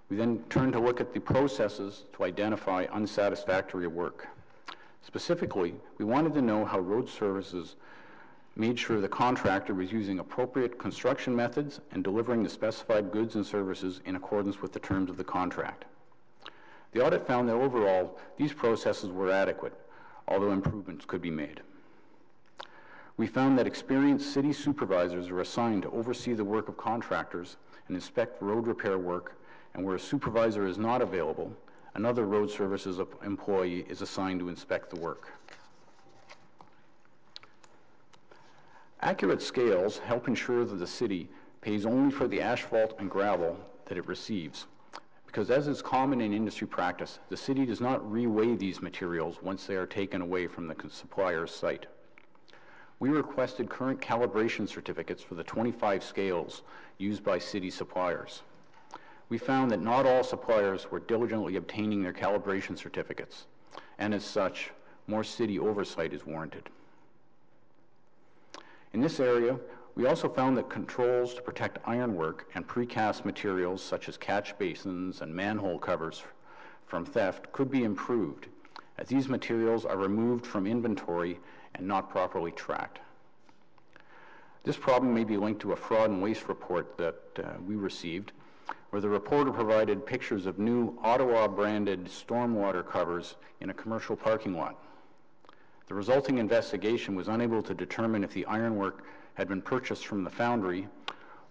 We then turned to look at the processes to identify unsatisfactory work. Specifically, we wanted to know how Road Services made sure the contractor was using appropriate construction methods and delivering the specified goods and services in accordance with the terms of the contract. The audit found that overall, these processes were adequate, although improvements could be made. We found that experienced city supervisors are assigned to oversee the work of contractors and inspect road repair work, and where a supervisor is not available, another Road Services employee is assigned to inspect the work. Accurate scales help ensure that the city pays only for the asphalt and gravel that it receives, because as is common in industry practice, the city does not reweigh these materials once they are taken away from the supplier's site. We requested current calibration certificates for the 25 scales used by city suppliers. We found that not all suppliers were diligently obtaining their calibration certificates, and as such, more city oversight is warranted. In this area, we also found that controls to protect ironwork and precast materials such as catch basins and manhole covers from theft could be improved, as these materials are removed from inventory and not properly tracked. This problem may be linked to a fraud and waste report that we received, where the reporter provided pictures of new Ottawa-branded stormwater covers in a commercial parking lot. The resulting investigation was unable to determine if the ironwork had been purchased from the foundry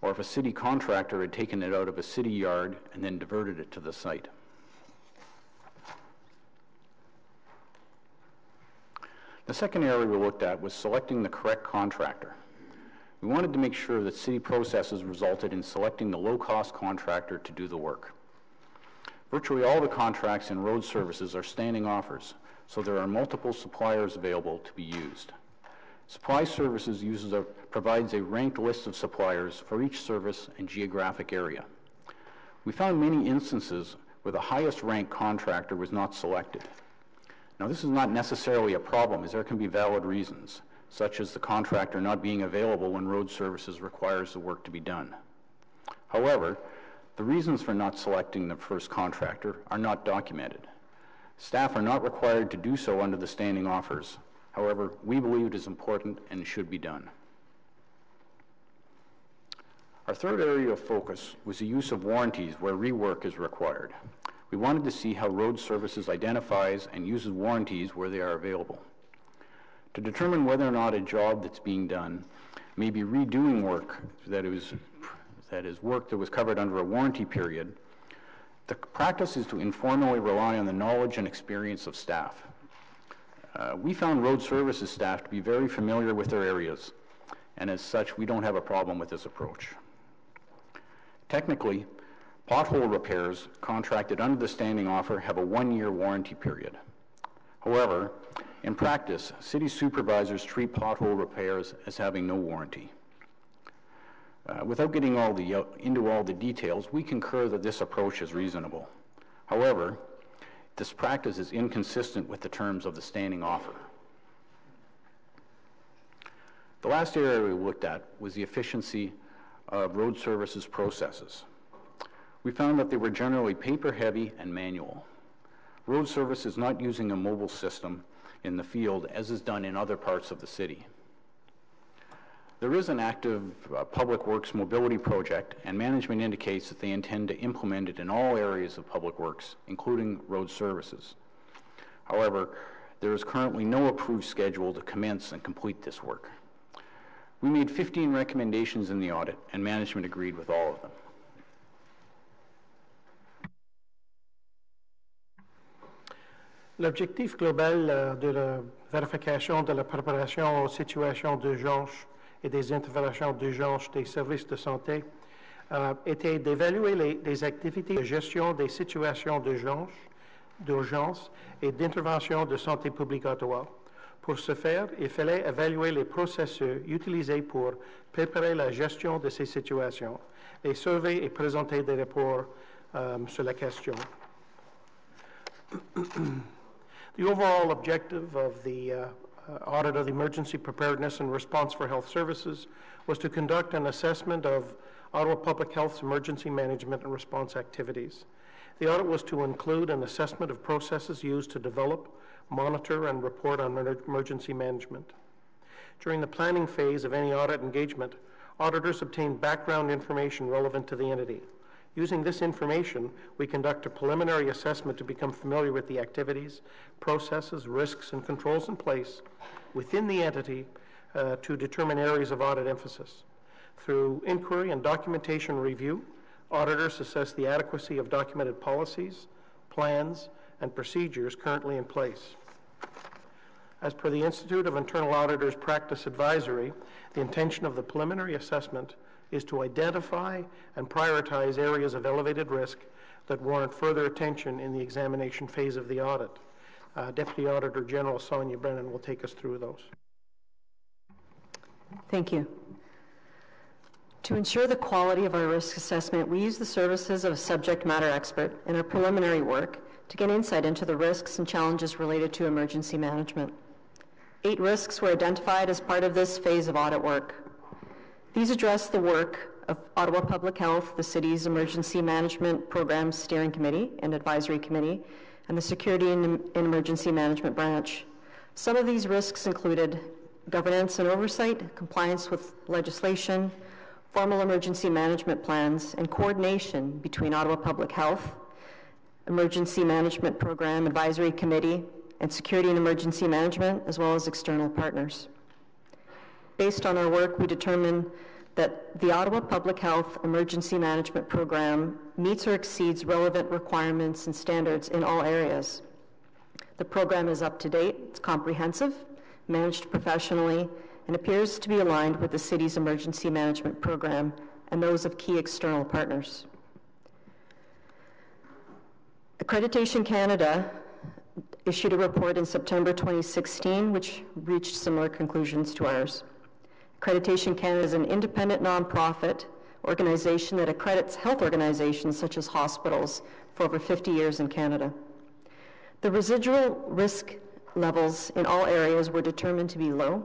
or if a city contractor had taken it out of a city yard and then diverted it to the site. The second area we looked at was selecting the correct contractor. We wanted to make sure that city processes resulted in selecting the low-cost contractor to do the work. Virtually all the contracts in Road Services are standing offers, so there are multiple suppliers available to be used. Supply Services provides a ranked list of suppliers for each service and geographic area. We found many instances where the highest ranked contractor was not selected. Now, this is not necessarily a problem, as there can be valid reasons, such as the contractor not being available when Road Services requires the work to be done. However, the reasons for not selecting the first contractor are not documented. Staff are not required to do so under the standing offers. However, we believe it is important and it should be done. Our third area of focus was the use of warranties where rework is required. we wanted to see how road services identifies and uses warranties where they are available. To determine whether or not a job that's being done may be redoing work that is work that was covered under a warranty period, the practice is to informally rely on the knowledge and experience of staff. We found road services staff to be very familiar with their areas, and as such, we don't have a problem with this approach. Technically, pothole repairs contracted under the standing offer have a 1-year warranty period. However, in practice, city supervisors treat pothole repairs as having no warranty. Without getting into all the details, we concur that this approach is reasonable. However, this practice is inconsistent with the terms of the standing offer. The last area we looked at was the efficiency of road services processes. We found that they were generally paper-heavy and manual. Road service is not using a mobile system in the field as is done in other parts of the city. There is an active public works mobility project, and management indicates that they intend to implement it in all areas of public works, including road services. However, there is currently no approved schedule to commence and complete this work. We made 15 recommendations in the audit, and management agreed with all of them. L'objectif global de la vérification de la préparation aux situations d'urgence et des interventions d'urgence des services de santé était d'évaluer les activités de gestion des situations d'urgence et d'intervention de santé publique à Ottawa. Pour ce faire, il fallait évaluer les processus utilisés pour préparer la gestion de ces situations, les surveiller et présenter des rapports sur la question. The overall objective of the audit of the Emergency Preparedness and Response for Health Services was to conduct an assessment of Ottawa Public Health's emergency management and response activities. The audit was to include an assessment of processes used to develop, monitor, and report on emergency management. During the planning phase of any audit engagement, auditors obtain background information relevant to the entity. Using this information, we conduct a preliminary assessment to become familiar with the activities, processes, risks, and controls in place within the entity to determine areas of audit emphasis. Through inquiry and documentation review, auditors assess the adequacy of documented policies, plans, and procedures currently in place. As per the Institute of Internal Auditors Practice Advisory, the intention of the preliminary assessment is to identify and prioritize areas of elevated risk that warrant further attention in the examination phase of the audit. Deputy Auditor General Sonia Brennan will take us through those. Thank you. To ensure the quality of our risk assessment, we use the services of a subject matter expert in our preliminary work to get insight into the risks and challenges related to emergency management. 8 risks were identified as part of this phase of audit work. These address the work of Ottawa Public Health, the city's Emergency Management Program Steering Committee and Advisory Committee, and the Security and Emergency Management Branch. Some of these risks included governance and oversight, compliance with legislation, formal emergency management plans, and coordination between Ottawa Public Health, Emergency Management Program Advisory Committee, and Security and Emergency Management, as well as external partners. Based on our work, we determined that the Ottawa Public Health Emergency Management Program meets or exceeds relevant requirements and standards in all areas. The program is up to date, it's comprehensive, managed professionally, and appears to be aligned with the city's emergency management program and those of key external partners. Accreditation Canada issued a report in September 2016 which reached similar conclusions to ours. Accreditation Canada is an independent nonprofit organization that accredits health organizations such as hospitals for over 50 years in Canada. The residual risk levels in all areas were determined to be low.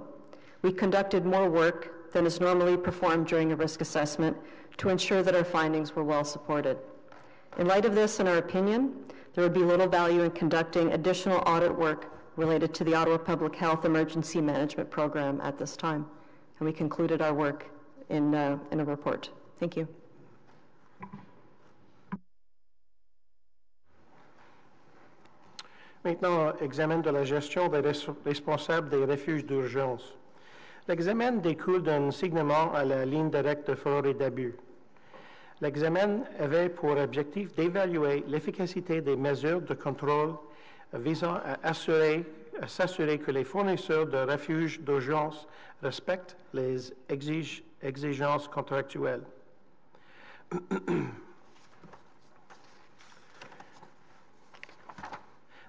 We conducted more work than is normally performed during a risk assessment to ensure that our findings were well supported. In light of this, in our opinion, there would be little value in conducting additional audit work related to the Ottawa Public Health Emergency Management Program at this time. And we concluded our work in a report. Thank you. maintenant examen de la gestion des responsables des refuges d'urgence. L'examen découle d'un signalement à la ligne directe de fraude et d'abus. L'examen avait pour objectif d'évaluer l'efficacité des mesures de contrôle visant à s'assurer que les fournisseurs de refuges d'urgence respectent les exigences contractuelles.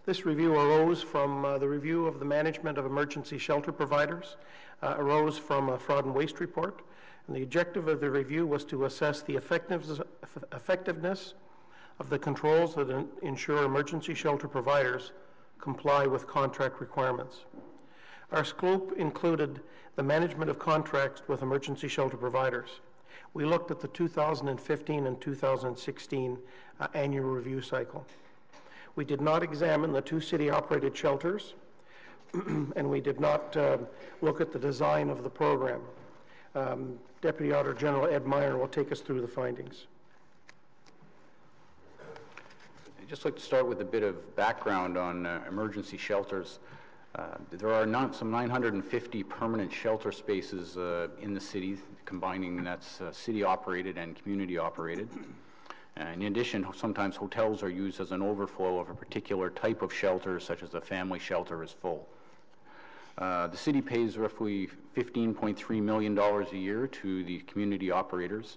This review arose from the review of the management of emergency shelter providers, arose from a fraud and waste report, and the objective of the review was to assess the effectiveness of the controls that ensure emergency shelter providers comply with contract requirements. Our scope included the management of contracts with emergency shelter providers. We looked at the 2015 and 2016 annual review cycle. We did not examine the 2 city-operated shelters, and we did not look at the design of the program. Deputy Auditor General Ed Meyer will take us through the findings. I'd just like to start with a bit of background on emergency shelters. There are some 950 permanent shelter spaces in the city, combining that's city-operated and community-operated. In addition, sometimes hotels are used as an overflow of a particular type of shelter, such as a family shelter is full. The city pays roughly $15.3 million a year to the community operators,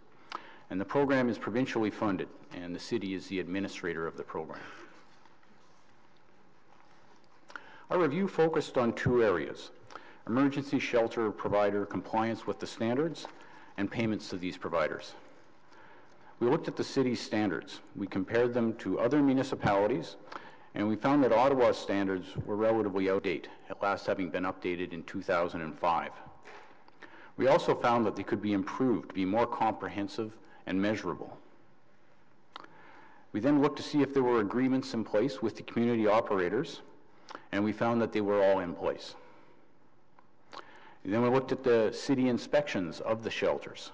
and the program is provincially funded, and the city is the administrator of the program. Our review focused on 2 areas: emergency shelter provider compliance with the standards and payments to these providers. We looked at the city's standards. We compared them to other municipalities, and we found that Ottawa's standards were relatively outdated, at last having been updated in 2005. We also found that they could be improved, to be more comprehensive and measurable. We then looked to see if there were agreements in place with the community operators, and we found that they were all in place. And then we looked at the city inspections of the shelters.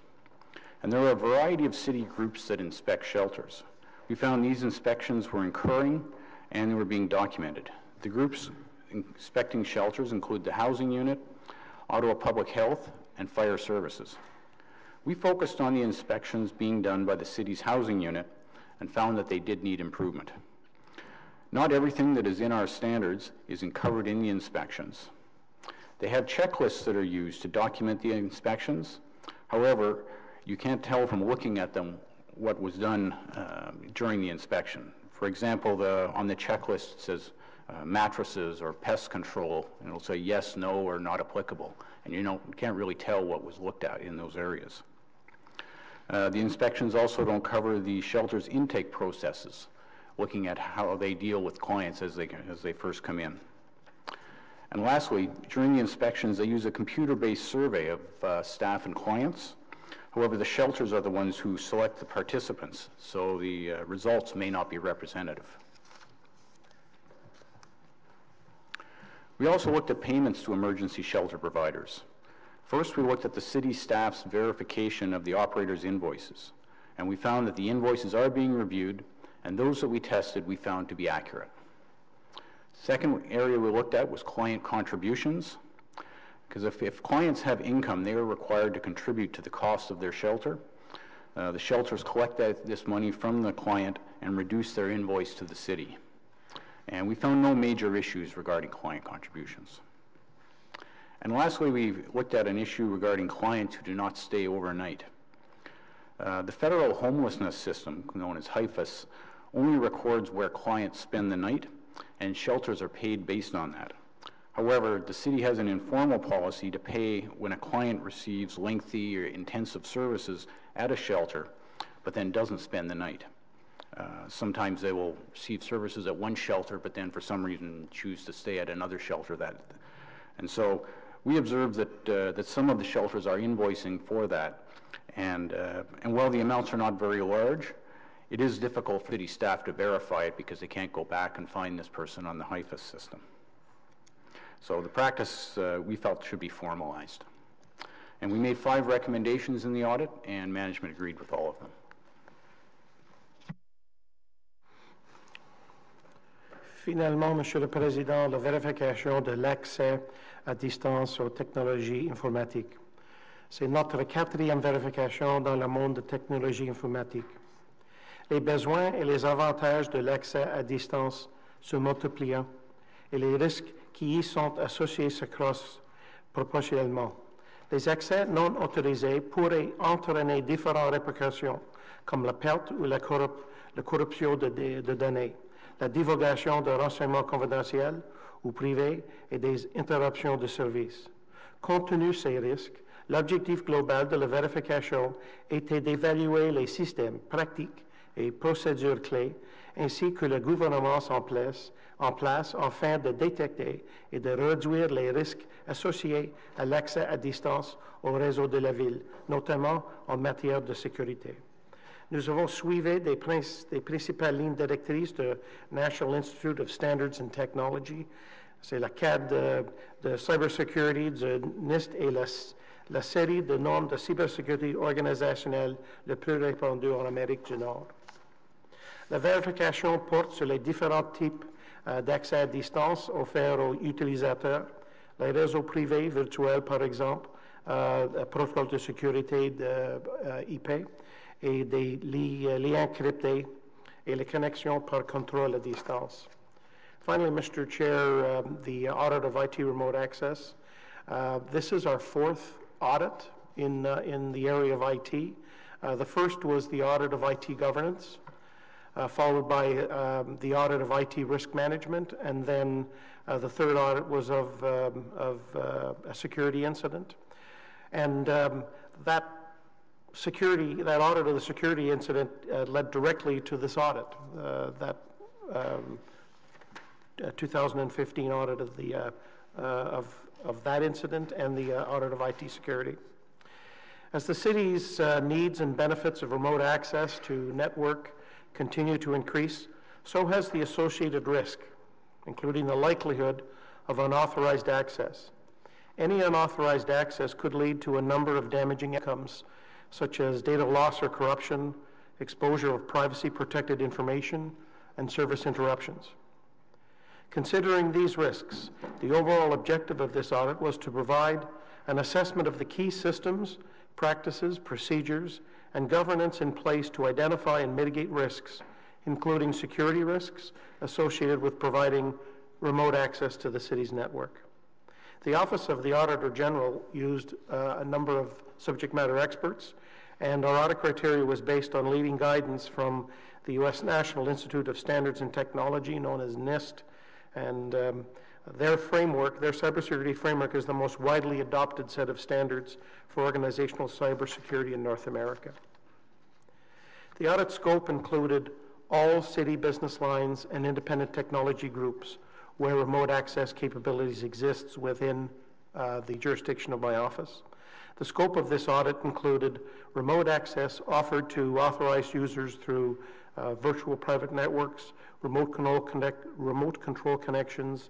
And there are a variety of city groups that inspect shelters. We found these inspections were occurring and they were being documented. The groups inspecting shelters include the Housing Unit, Ottawa Public Health, and Fire Services. We focused on the inspections being done by the city's Housing Unit and found that they did need improvement. Not everything that is in our standards is covered in the inspections. They have checklists that are used to document the inspections. However, you can't tell from looking at them what was done during the inspection. For example, on the checklist it says mattresses or pest control, and it'll say yes, no, or not applicable. And you can't really tell what was looked at in those areas. The inspections also don't cover the shelter's intake processes, looking at how they deal with clients as they first come in. And lastly, during the inspections, they use a computer-based survey of staff and clients. However, the shelters are the ones who select the participants, so the results may not be representative. We also looked at payments to emergency shelter providers. First, we looked at the city staff's verification of the operator's invoices, and we found that the invoices are being reviewed, and those that we tested we found to be accurate. Second area we looked at was client contributions, because if clients have income, they are required to contribute to the cost of their shelter. The shelters collect this money from the client and reduce their invoice to the city. And we found no major issues regarding client contributions. And lastly, we looked at an issue regarding clients who do not stay overnight. The federal homelessness system, known as HIFAS, only records where clients spend the night, and shelters are paid based on that. However, the city has an informal policy to pay when a client receives lengthy or intensive services at a shelter, but then doesn't spend the night. Sometimes they will receive services at one shelter, but then for some reason choose to stay at another shelter. And so we observed that some of the shelters are invoicing for that. And while the amounts are not very large, it is difficult for city staff to verify it because they can't go back and find this person on the HIFAS system. So the practice we felt should be formalized. And we made 5 recommendations in the audit, and management agreed with all of them. Finalement, Monsieur le Président, la vérification de l'accès à distance aux technologies informatiques. C'est notre quatrième vérification dans le monde de technologies informatiques. Les besoins et les avantages de l'accès à distance se multiplient et les risques qui y sont associés se croissent proportionnellement. Les accès non autorisés pourraient entraîner différentes répercussions, comme la perte ou la corruption de données, la divulgation de renseignements confidentiels ou privés et des interruptions de services. Compte tenu de ces risques, l'objectif global de la vérification était d'évaluer les systèmes pratiques et procédures clés, ainsi que le gouvernement en place afin de détecter et de réduire les risques associés à l'accès à distance au réseau de la ville, notamment en matière de sécurité. Nous avons suivi des principales lignes directrices de National Institute of Standards and Technology. C'est la cadre de cybersecurity de NIST et la série de normes de cybersécurité organisationnelle le plus répandue en Amérique du Nord. La vérification porte sur les différents types d'accès à distance offerts aux utilisateurs, les réseaux privés virtuels par exemple, protocole de sécurité de IP et des liens cryptés et les connexions par contrôle à distance. Finally, Mr. Chair, the audit of IT remote access. This is our fourth audit in the area of IT. The first was the audit of IT governance, followed by the audit of IT risk management, and then the third audit was of a security incident. And that audit of the security incident led directly to this audit, that 2015 audit of that incident and the audit of IT security. As the city's needs and benefits of remote access to network continue to increase, so has the associated risk, including the likelihood of unauthorized access. Any unauthorized access could lead to a number of damaging outcomes, such as data loss or corruption, exposure of privacy-protected information, and service interruptions. Considering these risks, the overall objective of this audit was to provide an assessment of the key systems, practices, procedures, and governance in place to identify and mitigate risks, including security risks associated with providing remote access to the city's network. The Office of the Auditor General used a number of subject matter experts, and our audit criteria was based on leading guidance from the U.S. National Institute of Standards and Technology, known as NIST, and their framework, their cybersecurity framework, is the most widely adopted set of standards for organizational cybersecurity in North America. The audit scope included all city business lines and independent technology groups where remote access capabilities exists within the jurisdiction of my office. The scope of this audit included remote access offered to authorized users through virtual private networks, remote control connections,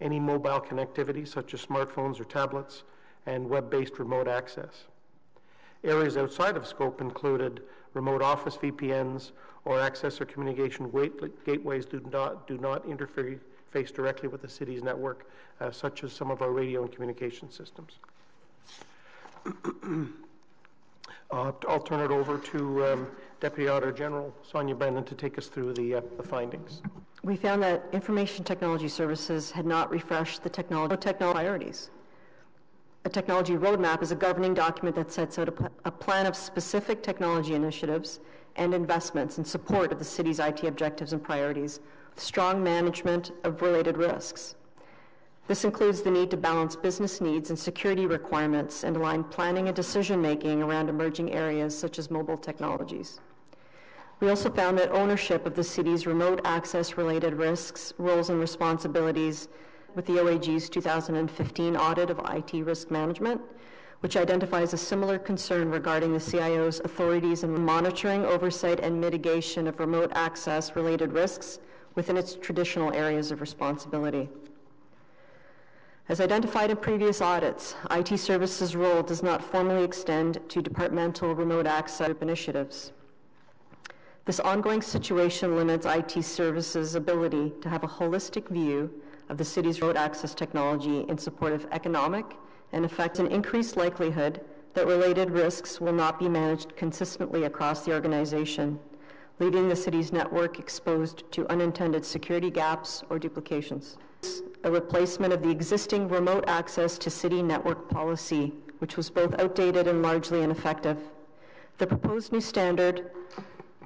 any mobile connectivity such as smartphones or tablets, and web-based remote access. Areas outside of scope included remote office VPNs or access or communication gateways do not interface directly with the city's network, such as some of our radio and communication systems. I'll turn it over to Deputy Auditor General Sonia Brennan to take us through the findings. We found that Information Technology Services had not refreshed the technology priorities. A technology roadmap is a governing document that sets out a plan of specific technology initiatives and investments in support of the city's IT objectives and priorities, with strong management of related risks. This includes the need to balance business needs and security requirements and align planning and decision-making around emerging areas such as mobile technologies. We also found that ownership of the city's remote access-related risks, roles, and responsibilities with the OAG's 2015 audit of IT risk management, which identifies a similar concern regarding the CIO's authorities in monitoring, oversight, and mitigation of remote access-related risks within its traditional areas of responsibility. As identified in previous audits, IT services' role does not formally extend to departmental remote access group initiatives. This ongoing situation limits IT services' ability to have a holistic view of the city's remote access technology in support of economic and affects an increased likelihood that related risks will not be managed consistently across the organization, leaving the city's network exposed to unintended security gaps or duplications. A replacement of the existing remote access to city network policy, which was both outdated and largely ineffective. The proposed new standard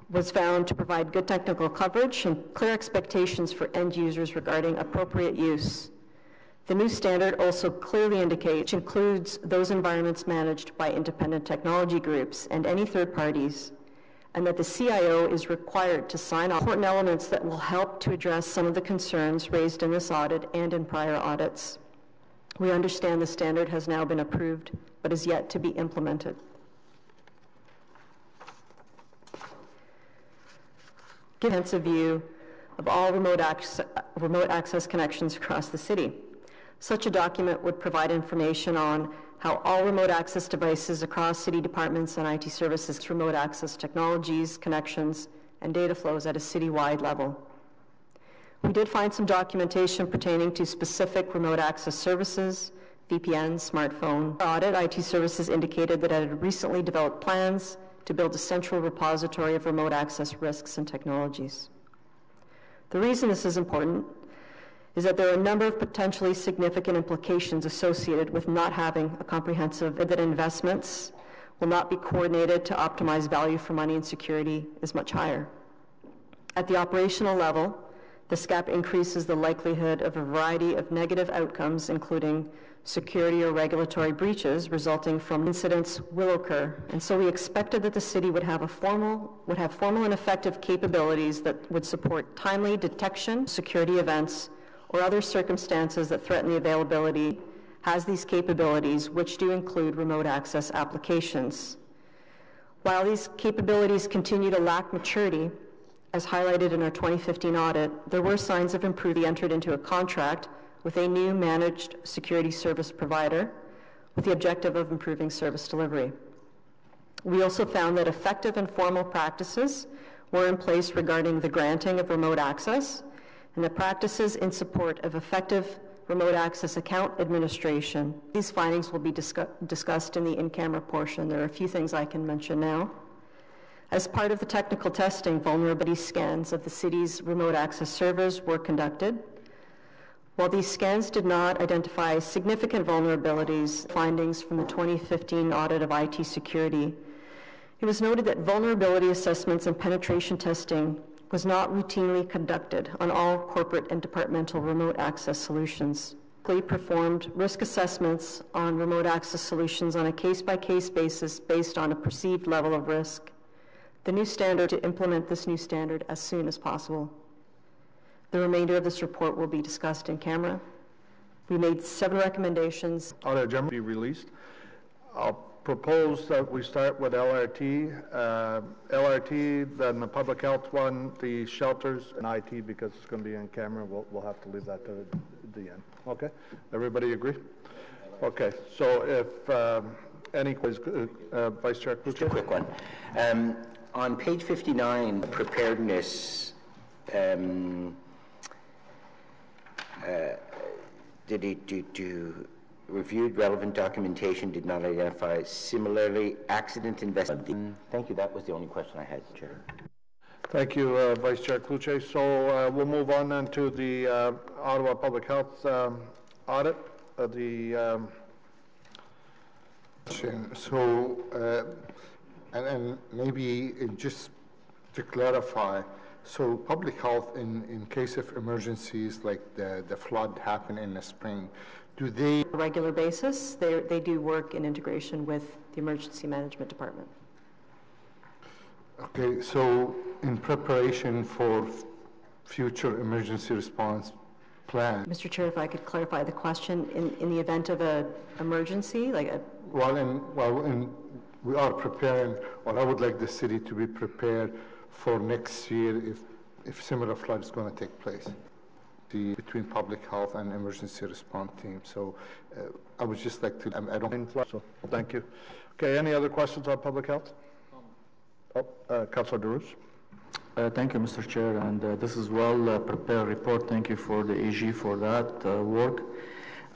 was found to provide good technical coverage and clear expectations for end users regarding appropriate use. The new standard also clearly indicates, includes those environments managed by independent technology groups and any third parties, and that the CIO is required to sign off important elements that will help to address some of the concerns raised in this audit and in prior audits. We understand the standard has now been approved, but is yet to be implemented. Give a comprehensive view of all remote access connections across the city. Such a document would provide information on how all remote access devices across city departments and IT services, remote access technologies, connections, and data flows at a city-wide level. We did find some documentation pertaining to specific remote access services, VPN, smartphone. Our audit, IT services indicated that it had recently developed plans to build a central repository of remote access risks and technologies. The reason this is important is that there are a number of potentially significant implications associated with not having a comprehensive, that investments will not be coordinated to optimize value for money and security is much higher. At the operational level, this gap increases the likelihood of a variety of negative outcomes, including security or regulatory breaches resulting from incidents will occur. And so we expected that the city would have formal and effective capabilities that would support timely detection, security events, or other circumstances that threaten the availability, has these capabilities, which do include remote access applications. While these capabilities continue to lack maturity, as highlighted in our 2015 audit, there were signs of improvement. We entered into a contract with a new managed security service provider with the objective of improving service delivery. We also found that effective and formal practices were in place regarding the granting of remote access and the practices in support of effective remote access account administration. These findings will be discussed in the in-camera portion. There are a few things I can mention now. As part of the technical testing, vulnerability scans of the city's remote access servers were conducted. While these scans did not identify significant vulnerabilities, findings from the 2015 audit of IT security, it was noted that vulnerability assessments and penetration testing was not routinely conducted on all corporate and departmental remote access solutions. We performed risk assessments on remote access solutions on a case-by-case basis based on a perceived level of risk. The new standard to implement this new standard as soon as possible. The remainder of this report will be discussed in camera. We made 7 recommendations. Audit General be released. I'll propose that we start with LRT. LRT, then the public health one, the shelters, and IT, because it's going to be in camera. We'll have to leave that to the end. Okay? Everybody agree? Okay. So if any questions, Vice Chair Kluge? Just a quick one. On page 59, preparedness, reviewed relevant documentation did not identify similarly accident investigation. Thank you. That was the only question I had, Chair. Thank you, Vice Chair Kluge. So we'll move on then to the Ottawa Public Health audit. So, and maybe just to clarify, so public health, in case of emergencies like the flood happened in the spring, do they? On a regular basis, they do work in integration with the Emergency Management Department. Okay, so in preparation for future emergency response plan. Mr. Chair, if I could clarify the question, in the event of an emergency, like a... We are preparing, or I would like the city to be prepared for next year if similar flood is going to take place. Between public health and emergency response team. So I would just like to, I don't. So, thank you. Okay, any other questions on public health? Councilor DeRusse. Thank you, Mr. Chair, and this is well-prepared report. Thank you for the AG for that work.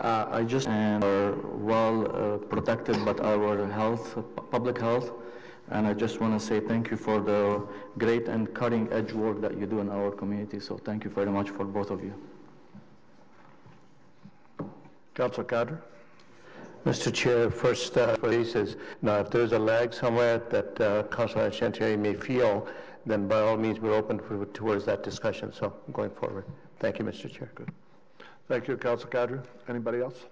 I just are well protected by our health, public health, and I just want to say thank you for the great and cutting-edge work that you do in our community. So thank you very much for both of you. Councillor Cadre. Mr. Chair, first, he says, now if there's a lag somewhere that Councillor Chantier may feel, then by all means we're open towards that discussion. So going forward. Thank you, Mr. Chair. Good. Thank you, Councillor Cadre. Anybody else?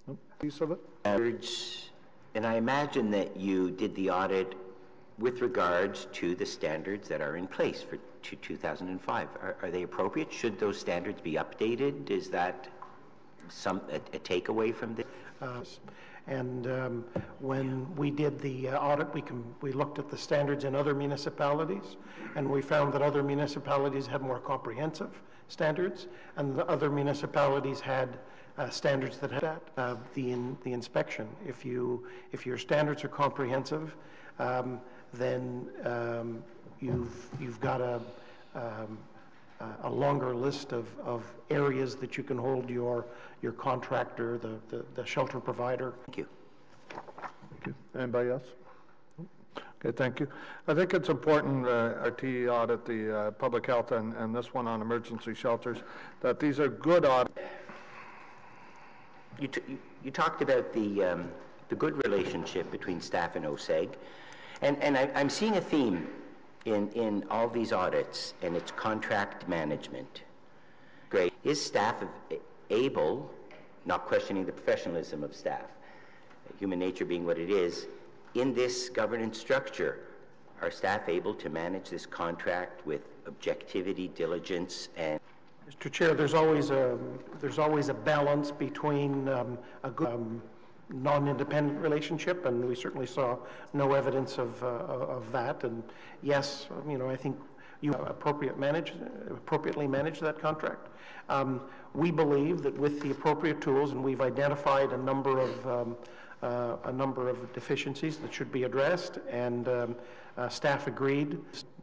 No? Piece of it? And I imagine that you did the audit with regards to the standards that are in place for 2005. Are they appropriate? Should those standards be updated? Is that a takeaway from this? When we did the audit, we looked at the standards in other municipalities, and we found that other municipalities had more comprehensive standards, and the other municipalities had standards that had the inspection. If your standards are comprehensive, then you've got a longer list of areas that you can hold your contractor, the shelter provider. Thank you. Thank you. Anybody else? Okay, thank you. I think it's important, our TE audit, the public health, and this one on emergency shelters, that these are good audits. You talked about the good relationship between staff and OSEG, and I'm seeing a theme in all these audits, and it's contract management. Great. Is staff able, not questioning the professionalism of staff, human nature being what it is, in this governance structure, are staff able to manage this contract with objectivity, diligence, and... Mr. Chair, there's always a balance between a good non-independent relationship, and we certainly saw no evidence of that. And yes, I think you appropriately manage that contract. We believe that with the appropriate tools, and we've identified a number of deficiencies that should be addressed, and staff agreed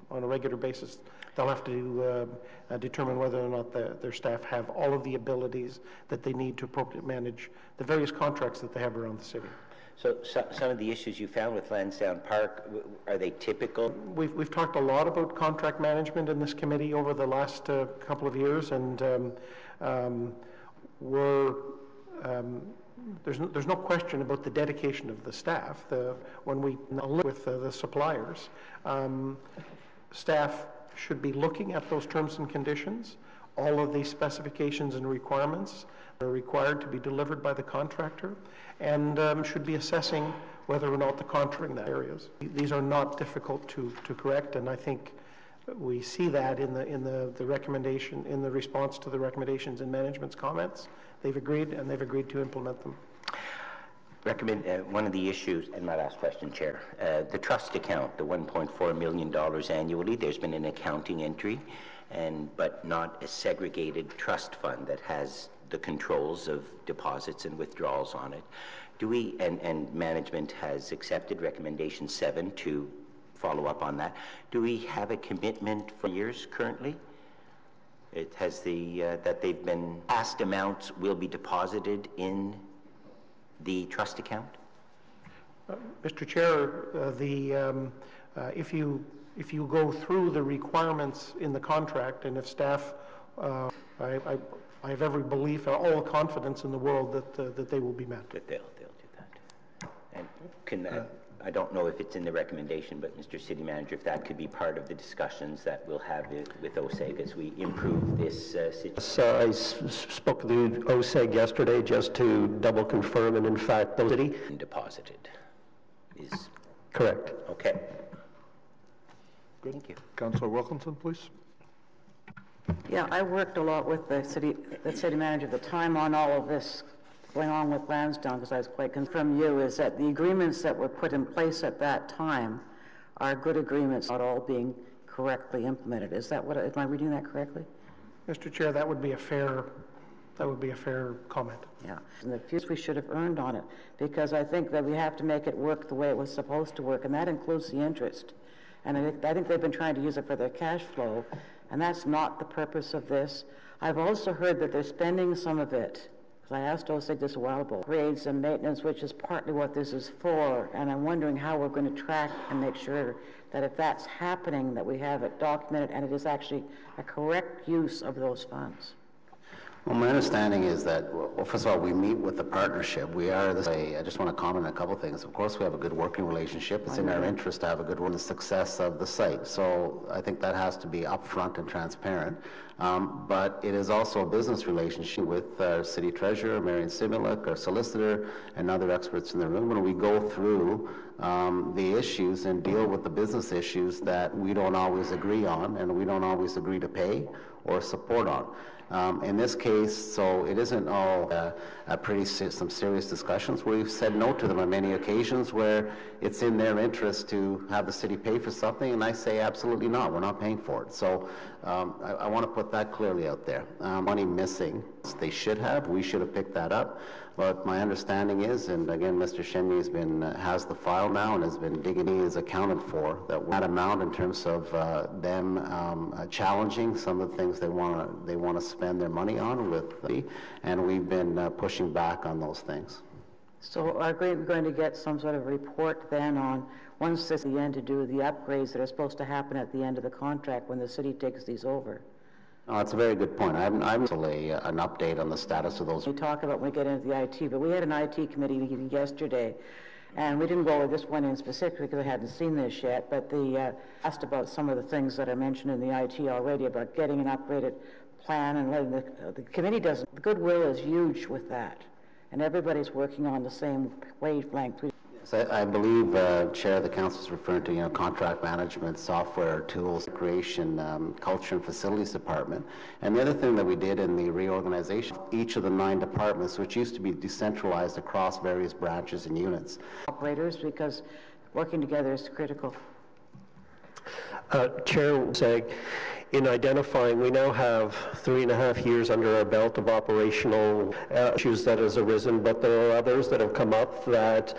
on a regular basis. They'll have to determine whether or not their staff have all of the abilities that they need to appropriately manage the various contracts that they have around the city. So some of the issues you found with Lansdowne Park, are they typical? We've talked a lot about contract management in this committee over the last couple of years, and there's no question about the dedication of the staff. When we live with the suppliers, staff should be looking at those terms and conditions. All of these specifications and requirements are required to be delivered by the contractor, and should be assessing whether or not the contractor in that areas. These are not difficult to correct, and I think we see that in the recommendation, in the response to the recommendations in management's comments. They've agreed, and they've agreed to implement them. One of the issues, and my last question, Chair, the trust account, the $1.4 million annually, there's been an accounting entry, but not a segregated trust fund that has the controls of deposits and withdrawals on it. Do we, and management has accepted recommendation 7 to follow up on that. Do we have a commitment for years currently? It has that they've been, past amounts will be deposited in the trust account? Mr. Chair, if you go through the requirements in the contract, and if staff, I have every belief, all confidence in the world that they will be met. That they'll do that. And I don't know if it's in the recommendation, but Mr. City Manager, if that could be part of the discussions that we'll have with OSEG as we improve this situation. I spoke to OSEG yesterday just to double confirm, and in fact, the city deposited is correct. Okay. Good. Thank you. Councillor Wilkinson, please. Yeah, I worked a lot with the city manager at the time on all of this going on with Lansdowne, because I was quite concerned from you, is that the agreements that were put in place at that time are good agreements, not all being correctly implemented. Is that what, am I reading that correctly? Mr. Chair, that would be a fair comment. Yeah, and the fees we should have earned on it, because I think that we have to make it work the way it was supposed to work, and that includes the interest. And I think they've been trying to use it for their cash flow, and that's not the purpose of this. I've also heard that they're spending some of it, because I asked OSIG this a while ago, grades and maintenance, which is partly what this is for, and I'm wondering how we're going to track and make sure that if that's happening, that we have it documented and it is actually a correct use of those funds. Well, my understanding is that, well, first of all, we meet with the partnership. We are this way. I just want to comment on a couple things. Of course, we have a good working relationship. It's in our interest to have a good one, the success of the site. So I think that has to be upfront and transparent. But it is also a business relationship with our city treasurer, Marion Simulak, our solicitor, and other experts in the room. When we go through the issues and deal with the business issues that we don't always agree on and we don't always agree to pay or support on. In this case, so it isn't all some serious discussions. We've said no to them on many occasions where it's in their interest to have the city pay for something, and I say absolutely not. We're not paying for it. So I want to put that clearly out there. Money missing. They should have. We should have picked that up. But my understanding is, and again, Mr. Shenny has the file now and has been digging in, is accounted for that amount in terms of them challenging some of the things they want to spend their money on and we've been pushing back on those things. So are we going to get some sort of report then on, once this is the end, to do the upgrades that are supposed to happen at the end of the contract when the city takes these over? Oh, that's a very good point. I'm actually an update on the status of those. We talk about when we get into the IT, but we had an IT committee meeting yesterday, and we didn't go over this one in specifically because I hadn't seen this yet, but they asked about some of the things that are mentioned in the IT already about getting an upgraded plan and letting the committee does. The goodwill is huge with that, and everybody's working on the same wavelength. So I believe, Chair, the Council is referring to, contract management, software, tools, creation, culture and facilities department. And the other thing that we did in the reorganization, each of the 9 departments, which used to be decentralized across various branches and units. Operators, because working together is critical. Chair, saying, in identifying, we now have 3.5 years under our belt of operational issues that has arisen, but there are others that have come up that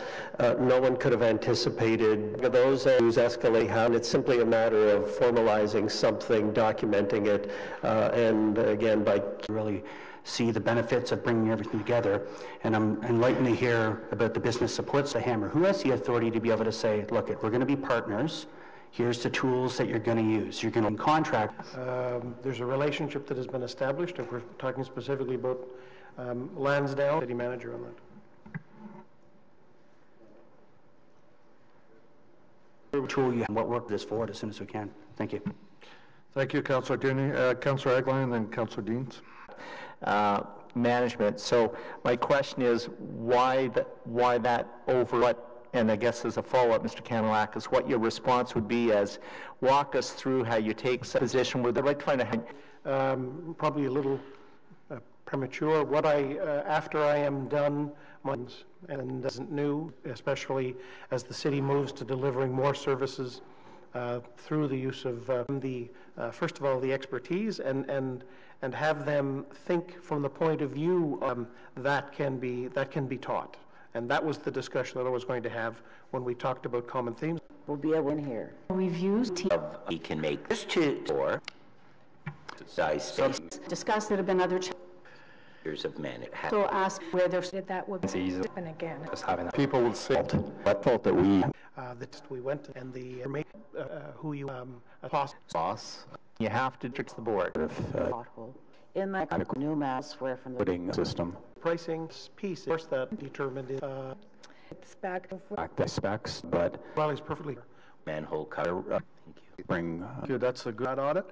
no one could have anticipated. Those issues escalate, and it's simply a matter of formalizing something, documenting it, and again, by really see the benefits of bringing everything together. And I'm enlightened to hear about the business supports the hammer. Who has the authority to be able to say, look, we're going to be partners. Here's the tools that you're going to use. You're going to contract. There's a relationship that has been established, if we're talking specifically about Lansdowne, city manager on that. Tool you have, what work this forward as soon as we can. Thank you. Thank you, Councillor Tierney. Councillor Eglin and then Councillor Deans. Management. So my question is, why that over what? And I guess as a follow-up, Mr. Kanalakis, what your response would be as walk us through how you take a position where they'd like to find a... Probably a little premature. What after I am done, and isn't new, especially as the city moves to delivering more services through the use of first of all, the expertise and have them think from the point of view that can be taught. And that was the discussion that I was going to have when we talked about common themes. We'll be able in here. Reviews. We can make this or size space. Discuss there have been other years of management. So ask where there's that would be and again. Just having people will say what fault that we we went and the who you boss. You have to trick the board. In that new mass where from the putting system. Pricing piece, of course, that determined is it's back the specs, but well, it's perfectly manhole cover. bring. That's a good audit.